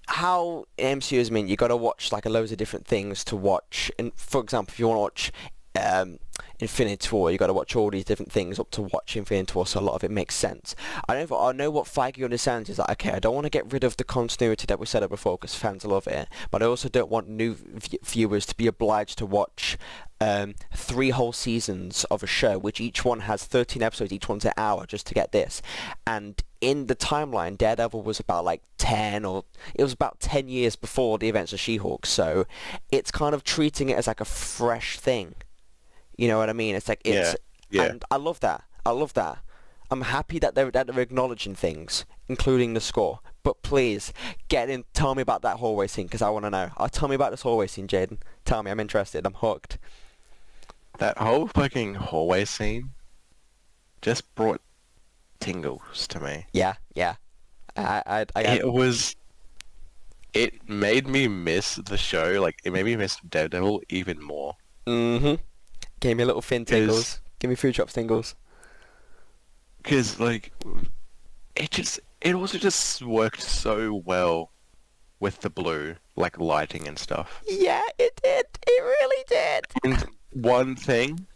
how MCU is, you got to watch like a loads of different things to watch. And for example, if you want to watch Infinity War, you got to watch all these different things up to watch Infinity War, so a lot of it makes sense. I know what Feige understands is that, okay, I don't want to get rid of the continuity that we set up before because fans love it, but I also don't want new viewers to be obliged to watch 3 whole seasons of a show, which each one has 13 episodes, each one's an hour, just to get this. And in the timeline, Daredevil was about like 10 years before the events of She-Hulk, so it's kind of treating it as like a fresh thing. You know what I mean? It's like, Yeah. and I love that. I'm happy that they're acknowledging things, including the score. But please, tell me about that hallway scene, because I want to know. Tell me about this hallway scene, Jaden. Tell me, I'm interested, I'm hooked. That whole fucking hallway scene just brought tingles to me. Yeah. It made me miss the show, like, it made me miss Daredevil even more. Mm-hmm. Gave me a little fin tingles. Give me food drops tingles. Because, like, it also just worked so well with the blue, like, lighting and stuff. Yeah, it did. It really did. And one thing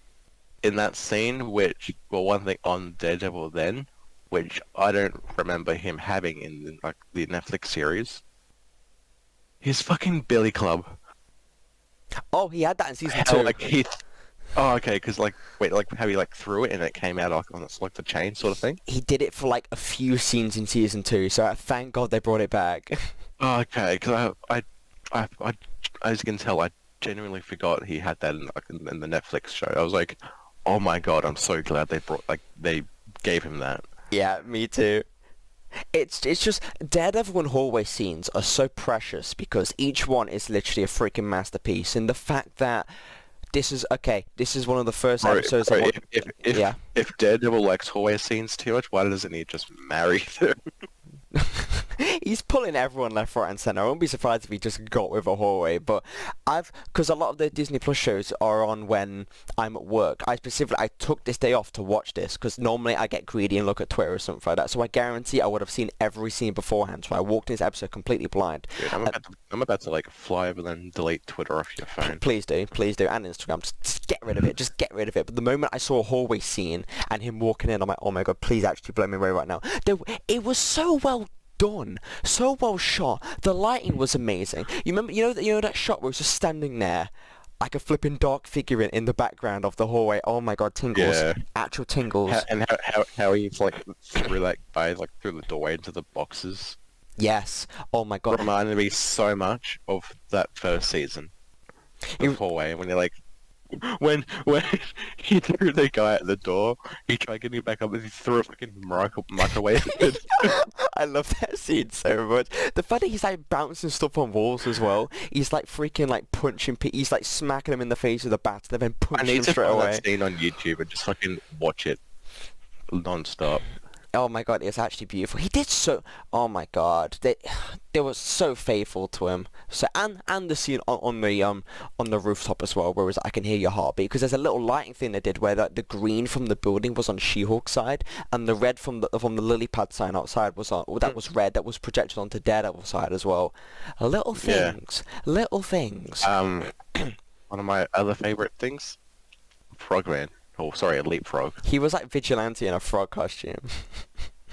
in that scene, one thing on Daredevil then, which I don't remember him having in, like, the Netflix series, his fucking Billy Club. Oh, he had that in season 2. Like, oh, okay, because, like, wait, like, how he, like, threw it and it came out, like, on like, the chain sort of thing? He did it for, like, a few scenes in season 2, so thank God they brought it back. Oh, okay, because I, as you can tell, I genuinely forgot he had that in the Netflix show. I was like, oh my God, I'm so glad they gave him that. Yeah, me too. It's just Daredevil and hallway scenes are so precious because each one is literally a freaking masterpiece, and the fact that this is one of the first episodes. If Daredevil likes hallway scenes too much, why doesn't he just marry them? He's pulling everyone left, right, and centre. I wouldn't be surprised if he just got with a hallway. But because a lot of the Disney Plus shows are on when I'm at work. I took this day off to watch this because normally I get greedy and look at Twitter or something like that. So I guarantee I would have seen every scene beforehand. So I walked in this episode completely blind. Dude, I'm about to like fly over and delete Twitter off your phone. Please do, and Instagram. Just get rid of it. But the moment I saw a hallway scene and him walking in, I'm like, oh my God, please actually blow me away right now. It was so well done, so well shot. The lighting was amazing. You know that shot where he was just standing there like a flipping dark figure in the background of the hallway. Oh my God, tingles. Yeah. Actual tingles. How he's like through the doorway into the boxes. Yes. Oh my God. Reminded me so much of that first season. The hallway when they're like when he threw the guy at the door, he tried getting back up and he threw a fucking microwave. I love that scene so much. The fact that he's like bouncing stuff on walls as well. He's like freaking like punching he's like smacking him in the face with a bat and then punching him straight away. I need to find that scene on YouTube and just fucking watch it non-stop. Oh my God, it's actually beautiful. He did so. Oh my God, they were so faithful to him. So and the scene on the rooftop as well, where it's I can hear your heartbeat, because there's a little lighting thing they did where the green from the building was on She-Hulk's side, and the red from the lily pad sign outside was red that was projected onto Daredevil's side as well. Little things. One of my other favorite things, Frogman. Oh, sorry, a leapfrog. He was like Vigilante in a frog costume.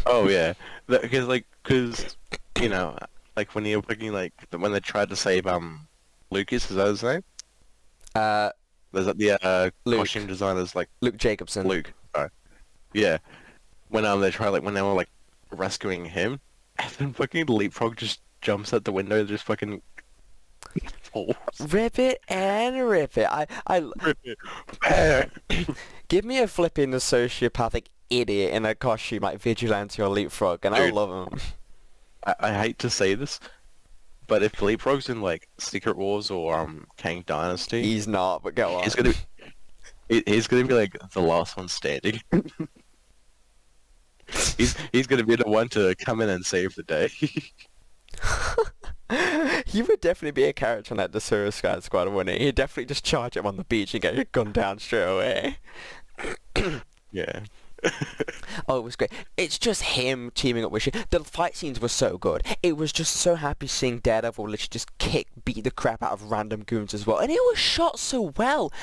Oh yeah, because you know, like when you're fucking when they tried to save Lucas, is that his name? There's the costume designers like Luke Jacobson. Luke. Yeah, when they were like rescuing him, and then fucking leapfrog just jumps out the window, just fucking falls. Rip it and rip it. Rip it. Give me a flipping sociopathic idiot in a costume like Vigilante or Leapfrog, and I love him. I hate to say this, but if Leapfrog's in like Secret Wars or Kang Dynasty, he's not. But go on. He's gonna be like the last one standing. he's gonna be the one to come in and save the day. He would definitely be a character in like the Suicide Squad, wouldn't he? He'd definitely just charge him on the beach and get your gun down straight away. Yeah. Oh, it was great. It's just him teaming up with shit. The fight scenes were so good. It was just so happy seeing Daredevil literally just beat the crap out of random goons as well. And it was shot so well.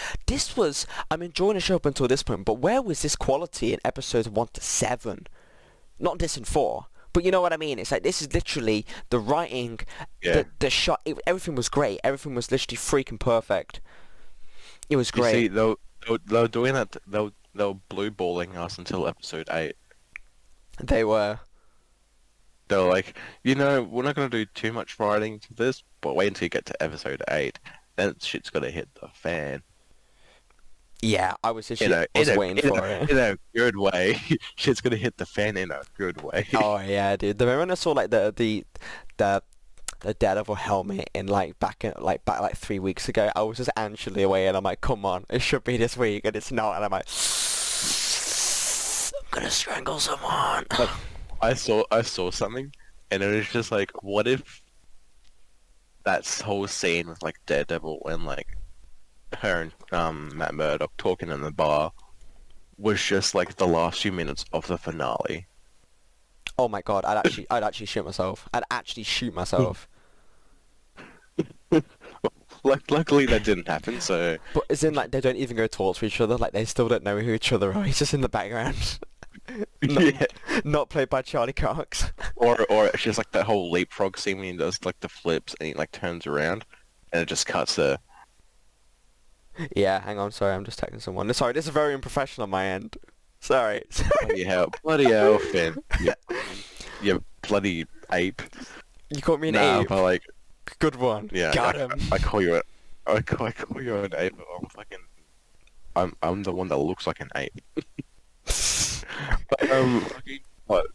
I'm enjoying the show up until this point, but where was this quality in episodes 1 to 7? Not this and 4. But you know what I mean? It's like, this is literally the writing, the shot, everything was great. Everything was literally freaking perfect. It was great. You see, they were doing that, they were blue balling us until episode 8. They were. They were like, we're not going to do too much writing to this, but wait until you get to episode 8. Then shit's going to hit the fan. Yeah, I was just waiting for it. In a good way. Shit's going to hit the fan in a good way. Oh yeah, dude. The moment I saw like the Daredevil helmet in back 3 weeks ago, I was just anxiously away, and I'm like, come on, it should be this week, and it's not, and I'm like, I'm gonna strangle someone. Like, I saw something, and it was just like, what if that whole scene with like Daredevil and like her and Matt Murdock talking in the bar was just like the last few minutes of the finale. Oh my god, I'd actually shoot myself. I'd actually shoot myself. Luckily that didn't happen, so... But as in, like, they don't even go talk to each other, like, they still don't know who each other are, he's just in the background. Not played by Charlie Cox. Or it's just like that whole leapfrog scene when he does, like, the flips and he, like, turns around, and it just cuts there. Yeah, hang on, sorry, I'm just texting someone. Sorry, this is very unprofessional on my end. Sorry. Bloody hell, Finn. You bloody ape. You called me an ape? But like... Good one. Yeah, Got him. I call you an ape. I'm the one that looks like an ape. But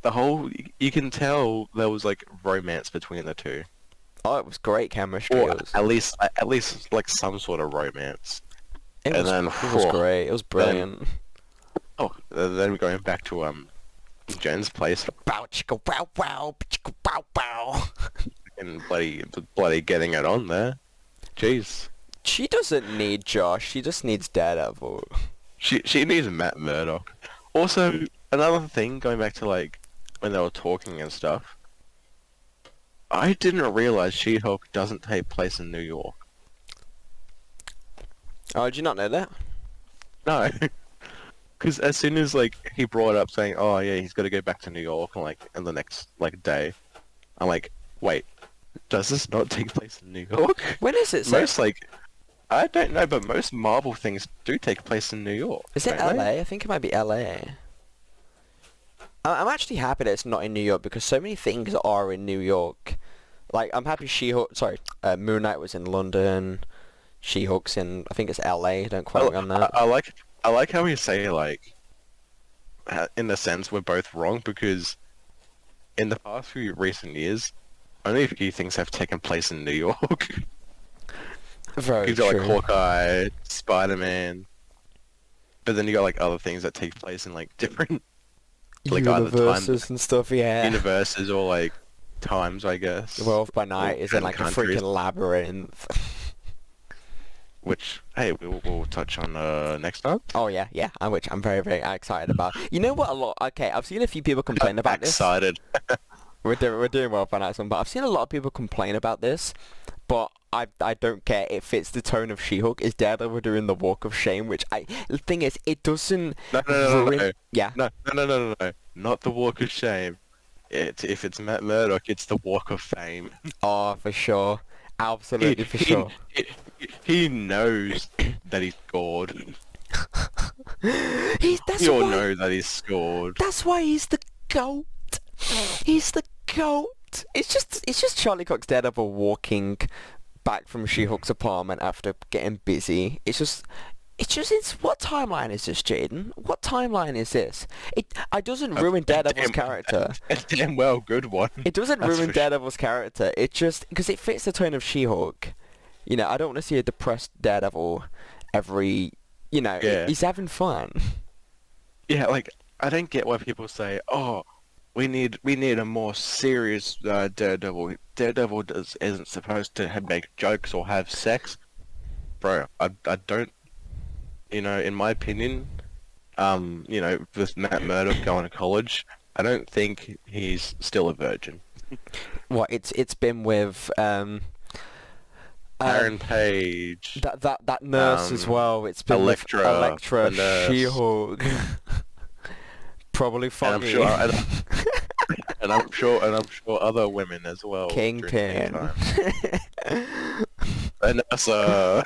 the whole, you can tell there was like romance between the two. Oh, it was great chemistry. Or at least like some sort of romance. It was great. It was brilliant. Then we're going back to Jen's place. Bow chicka wow wow chicka bow bow. And bloody getting it on there. Jeez. She doesn't need Josh. She just needs Daredevil. She needs Matt Murdock. Also, another thing, going back to like when they were talking and stuff, I didn't realize She-Hulk doesn't take place in New York. Oh, did you not know that? No. Because as soon as like he brought up saying, oh yeah, he's got to go back to New York like in the next like day, I'm like, wait, does this not take place in New York? When is it? Most like, I don't know, but most Marvel things do take place in New York. Is it LA? I think it might be LA. I'm actually happy that it's not in New York because so many things are in New York. Like, I'm happy Moon Knight was in London. She-Hulk's in, I think it's LA. Don't quote me on that. I like how we say like, in a sense, we're both wrong because in the past few recent years, only a few things have taken place in New York. Very You've got like Hawkeye, Spider-Man, but then you got like other things that take place in like different like universes and stuff. Yeah, universes or like times, I guess. The Werewolf by Night is in like a freaking labyrinth. Which, hey, we'll touch on next time. Oh yeah, which I'm very, very excited about. You know what? Okay, I've seen a few people complain about this. Excited. We're doing well for next one, but I've seen a lot of people complain about this. But I don't care. It fits the tone of She-Hulk. Is Daredevil doing the walk of shame? Which the thing is, it doesn't. No. Yeah. No. Not the walk of shame. If it's Matt Murdock, it's the walk of fame. Oh, for sure. Absolutely, for sure. He knows that he's scored. We all know that he's scored. That's why he's the GOAT. He's the GOAT. It's just Charlie Cox Daredevil walking back from She-Hulk's apartment after getting busy. It's what timeline is this, Jaden? What timeline is this? It doesn't ruin Daredevil's character. A damn well good one. It doesn't ruin Daredevil's character. It just because it fits the tone of She-Hulk. You know, I don't want to see a depressed Daredevil every. You know, he's having fun. Yeah, like I don't get why people say, "Oh, we need a more serious Daredevil. Daredevil isn't supposed to make jokes or have sex, bro. I don't, in my opinion, with Matt Murdock going to college, I don't think he's still a virgin. What it's been with Aaron Page, that nurse as well. It's been Elektra, with Elektra, the nurse. She-Hulk. Probably and I'm Foggy. sure, and I'm sure other women as well. during the Kingpin. time. Vanessa.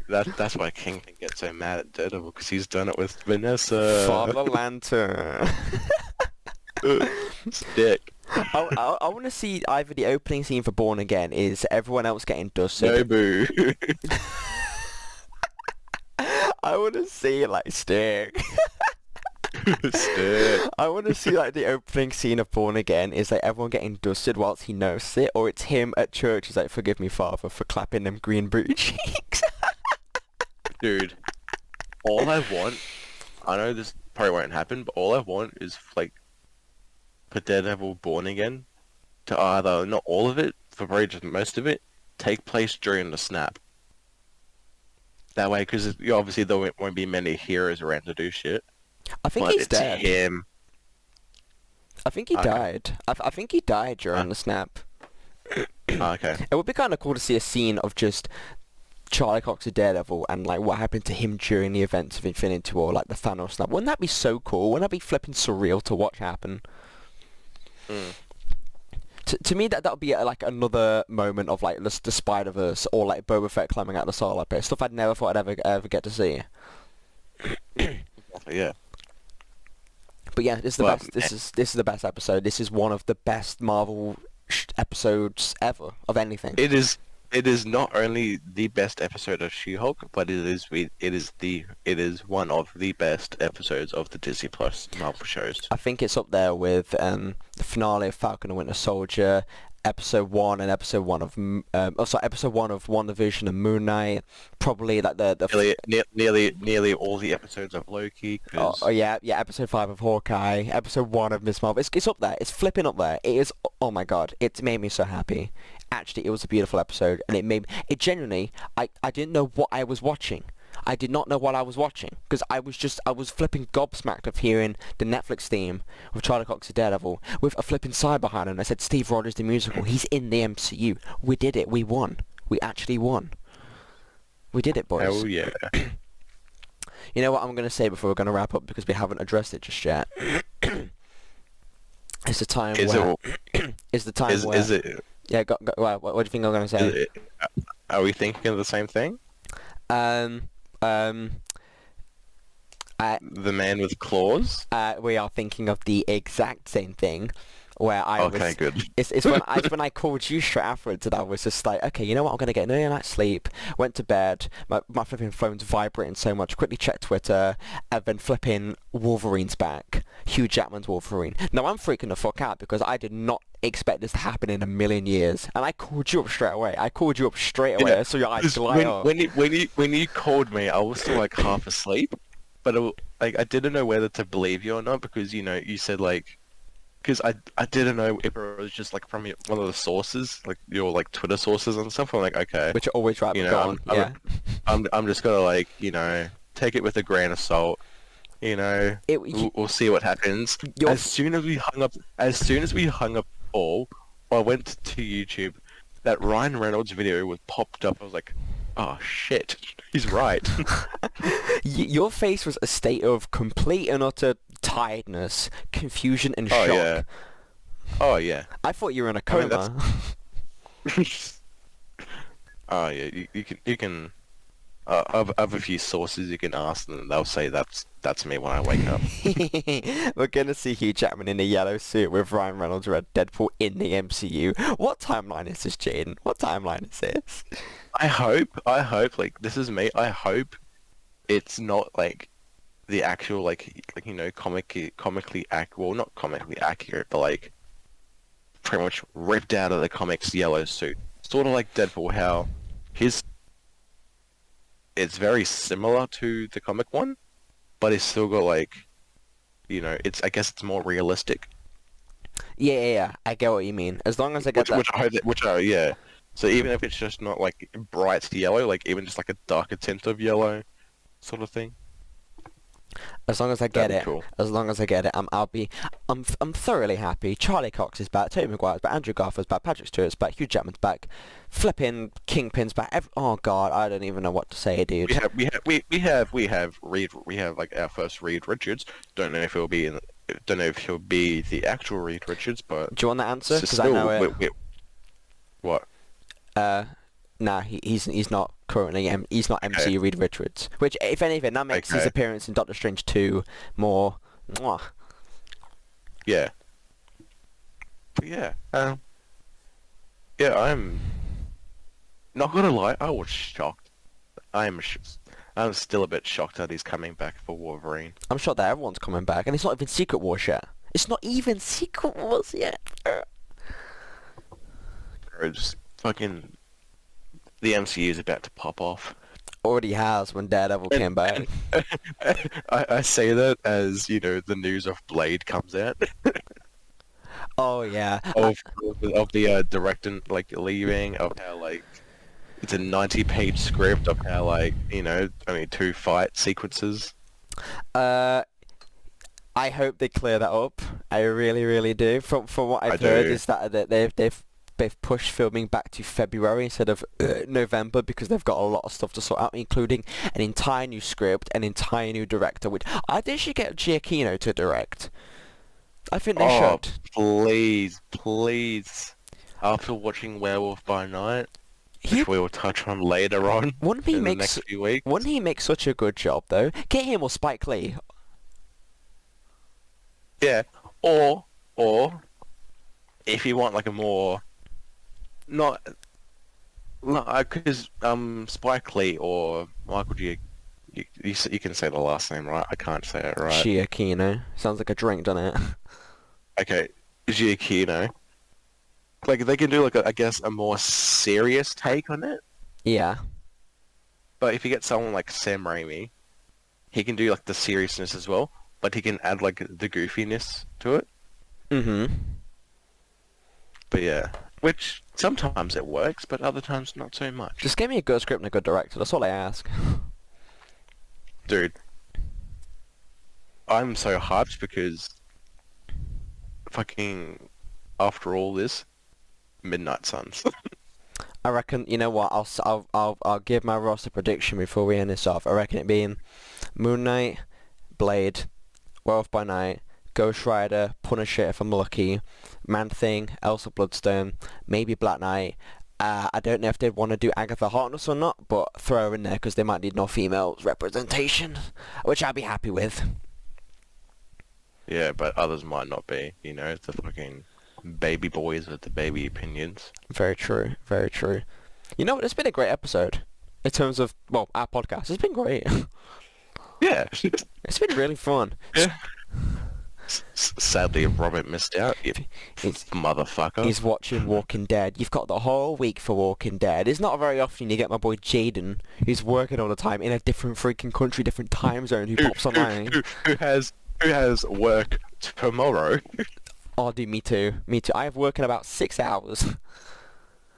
That's why Kingpin gets so mad at Daredevil, because he's done it with Vanessa. Father Lantern. Stick. I want to see either the opening scene for Born Again is everyone else getting dusted. Nobu. I want to see like Stick. Stick. I want to see like the opening scene of Born Again is like everyone getting dusted whilst he knows it, or it's him at church. He's like, "Forgive me, Father, for clapping them green booty cheeks." Dude, all I want, I know this probably won't happen, but all I want is like for Daredevil Born Again to either, not all of it, for probably just most of it, take place during the snap. That way, because obviously there won't be many heroes around to do shit. I think But he's it's dead. him. I think he Okay. died. I think he died during the snap. Okay. It would be kind of cool to see a scene of just Charlie Cox's Daredevil and like what happened to him during the events of Infinity War, like the Thanos snap. Wouldn't that be so cool? Wouldn't that be flipping surreal to watch happen? Mm. To me, that would be like another moment of like the Spider-Verse or like Boba Fett climbing out the Starlight Pit. Stuff I'd never thought I'd ever get to see. Yeah. But yeah, this is the Well, best. This is the best episode. This is one of the best Marvel episodes ever of anything. It is not only the best episode of She-Hulk, but it is one of the best episodes of the Disney Plus Marvel shows. I think it's up there with the finale of Falcon and Winter Soldier, episode 1 and episode 1 of episode 1 of WandaVision and Moon Knight. Probably like Nearly all the episodes of Loki. Yeah, episode 5 of Hawkeye, episode 1 of Miss Marvel. It's up there. It's flipping up there. It is. Oh my god, it made me so happy. Actually, it was a beautiful episode, and it genuinely. I didn't know what I was watching. I did not know what I was watching because I was flipping gobsmacked of hearing the Netflix theme of Charlie Cox's Daredevil with a flipping sigh behind him. I said, Steve Rogers the musical. He's in the MCU. We did it. We won. We actually won. We did it, boys. Hell yeah. You know what I'm going to say before we're going to wrap up because we haven't addressed it just yet. It's the time where... It's the time where... Is it... Yeah, what do you think I'm going to say? Are we thinking of the same thing? The man with claws? We are thinking of the exact same thing. Where I Okay, good. It's when I called you straight afterwards and I was just like, okay, you know what, I'm gonna get no night's sleep. Went to bed. My flipping phone's vibrating so much. Quickly checked Twitter. And then flipping Wolverine's back. Hugh Jackman's Wolverine. Now I'm freaking the fuck out because I did not expect this to happen in a million years. And I called you up straight away. I Yeah, I saw your eyes light up. when you called me, I was still like half asleep, but like I didn't know whether to believe you or not because you said like. Because I didn't know if it was just like from one of the sources, like your like Twitter sources and stuff. I'm like, okay, Which are always right. I'm just gonna like take it with a grain of salt. We'll see what happens. As soon as we hung up all, I went to YouTube. That Ryan Reynolds video was popped up. I was like, oh shit, he's right. Your face was a state of complete and utter tiredness, confusion, and shock. Yeah. Oh yeah. I thought you were in a I mean, coma. Oh yeah, you can. Of a few sources you can ask them, they'll say that's me when I wake up. We're gonna see Hugh Jackman in a yellow suit with Ryan Reynolds red Deadpool in the MCU. What timeline is this, Jaden? What timeline is this? I hope, like, this is me, I hope it's not, like, the actual, comically accurate, well, not comically accurate, but, like, pretty much ripped out of the comics yellow suit. Sort of like Deadpool, how it's very similar to the comic one, but it's still got, like, you know, I guess it's more realistic. Yeah. I get what you mean. As long as I get that. Which I hope yeah. So even if it's just not like bright yellow, like even just like a darker tint of yellow sort of thing, As long as I get that'd be it, cool. as long as I get it, I'm thoroughly happy. Charlie Cox is back, Tobey Maguire's back, Andrew Garfield's back, Patrick Stewart's back, Hugh Jackman's back, flipping Kingpin's back. Oh God, I don't even know what to say, dude. We have like our first Reed Richards. Don't know if don't know if he'll be the actual Reed Richards, but Do you want the answer? Because I still, know it. what? Nah, he's not currently. He's not Okay. MC Reed Richards. Which, if anything, that makes his Okay. appearance in Doctor Strange 2 more. Mwah. Yeah. But yeah. Yeah, I'm not gonna lie. I was shocked. I'm still a bit shocked that he's coming back for Wolverine. I'm sure that everyone's coming back, and it's not even Secret Wars yet. It's not even Secret Wars yet. Bro, just fucking the MCU is about to pop off. Already has when Daredevil came back. I say that as, you know, the news of Blade comes out. Oh yeah. of the director like leaving, of how like it's a 90-page script, of how like, you know, only 2 fight sequences. I hope they clear that up. I really, really do. From what I've heard do. is that they've pushed filming back to February instead of November because they've got a lot of stuff to sort out, including an entire new script, an entire new director. Which I think they should get Giacchino to direct. I think they Oh, should. please. After watching Werewolf by Night, He which we will touch on later on wouldn't he in the make next few weeks. wouldn't he make such a good job though? Get him or Spike Lee. Yeah, or if you want like a more not because Spike Lee or Michael G. You can say the last name right. I can't say it right. Giacchino sounds like a drink, doesn't it? Okay, Giacchino. Like they can do like I guess a more serious take on it. Yeah. But if you get someone like Sam Raimi, he can do like the seriousness as well, but he can add like the goofiness to it. Mm-hmm. But yeah, which sometimes it works, but other times not so much. Just give me a good script and a good director. That's all I ask. Dude, I'm so hyped because fucking after all this, Midnight Suns. I reckon, you know what, I'll give my roster prediction before we end this off. I reckon it being Moon Knight, Blade, Werewolf by Night, Ghost Rider, Punisher if I'm lucky, Man-Thing, Elsa Bloodstone, maybe Black Knight. I don't know if they'd want to do Agatha Harkness or not, but throw her in there because they might need no female representation, which I'd be happy with. Yeah, but others might not be, you know, the fucking baby boys with the baby opinions. Very true, very true. You know what, it's been a great episode. In terms of, well, our podcast. It's been great. Yeah. It's been really fun. Yeah. Sadly, Robert missed out, you He's, motherfucker. he's watching Walking Dead. You've got the whole week for Walking Dead. It's not very often you get my boy Jaden, who's working all the time in a different freaking country, different time zone, who pops online. Who has work tomorrow? Oh, dude, me too. Me too. I have work in about 6 hours.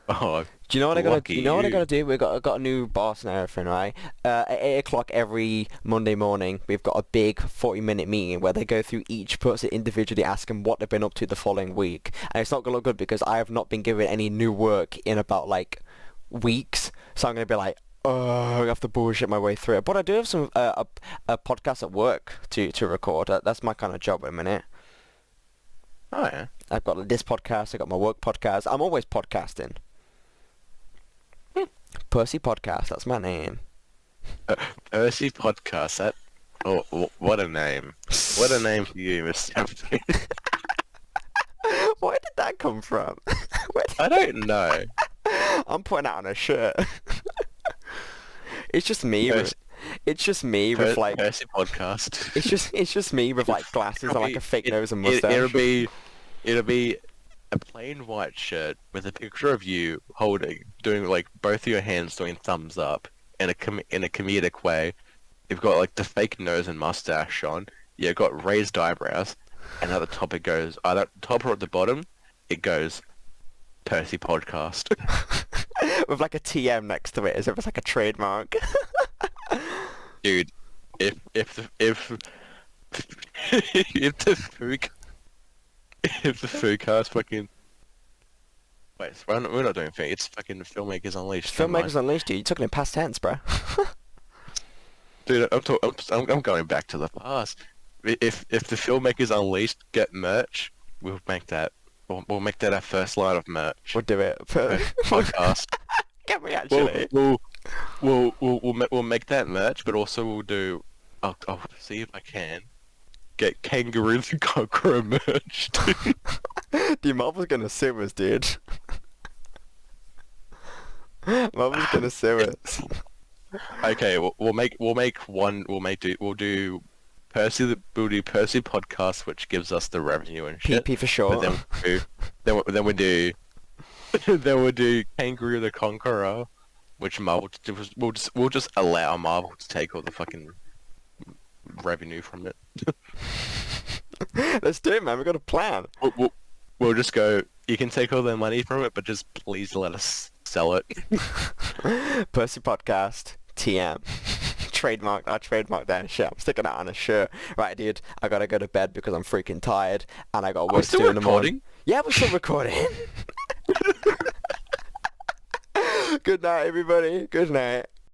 Oh, Do you know what I gotta? lucky You know what I you. gotta do? I got a new boss and everything, right? At 8 o'clock every Monday morning, we've got a big 40-minute meeting where they go through each person individually, asking what they've been up to the following week. And it's not gonna look good because I have not been given any new work in about like weeks. So I'm gonna be like, oh, I have to bullshit my way through it. But I do have some a podcast at work to record. That's my kind of job at the minute. Oh yeah. I've got this podcast. I got my work podcast. I'm always podcasting. Percy Podcast, that's my name. Percy Podcast. That. Oh, what a name! What a name for you, Mr. Where did that come from? I don't know. I'm putting that on a shirt. It's just me. Percy- It's just me with like. Percy Podcast. It's just me with like glasses and like a fake nose and It, mustache. it'll be a plain white shirt with a picture of you doing like both of your hands doing thumbs up in a comedic way. You've got like the fake nose and mustache on, yeah, got raised eyebrows, and at the top it goes either at the top or at the bottom. It goes Percy Podcast. With like a TM next to it, as if it's like a trademark. Dude, if if the foodcast fucking wait, we're not doing thing. It's fucking Filmmakers Unleashed. Never mind. Filmmakers Unleashed, dude. You took it in past tense, bro. Dude, I'm going back to the past. If the Filmmakers Unleashed get merch, we'll make that. We'll make that our first line of merch. We'll do it. Podcast. Get me actually. We'll make that merch, but also we'll do. I'll see if I can get Kangaroo the Conqueror merch. Dude, Marvel's gonna sue us, dude. Marvel's gonna sue us. Okay, we'll do Percy Podcast, which gives us the revenue and shit. PP for sure. But then we do then we'll do Kangaroo the Conqueror, which Marvel we'll just allow Marvel to take all the fucking revenue from it. Let's do it, man. We got a plan. We'll just go. You can take all their money from it, but just please let us sell it. Percy Podcast TM. I trademarked that shit. I'm sticking that on a shirt. Right, dude. I gotta go to bed because I'm freaking tired, and I got work to do in the morning. Yeah, we're still recording. Good night, everybody. Good night.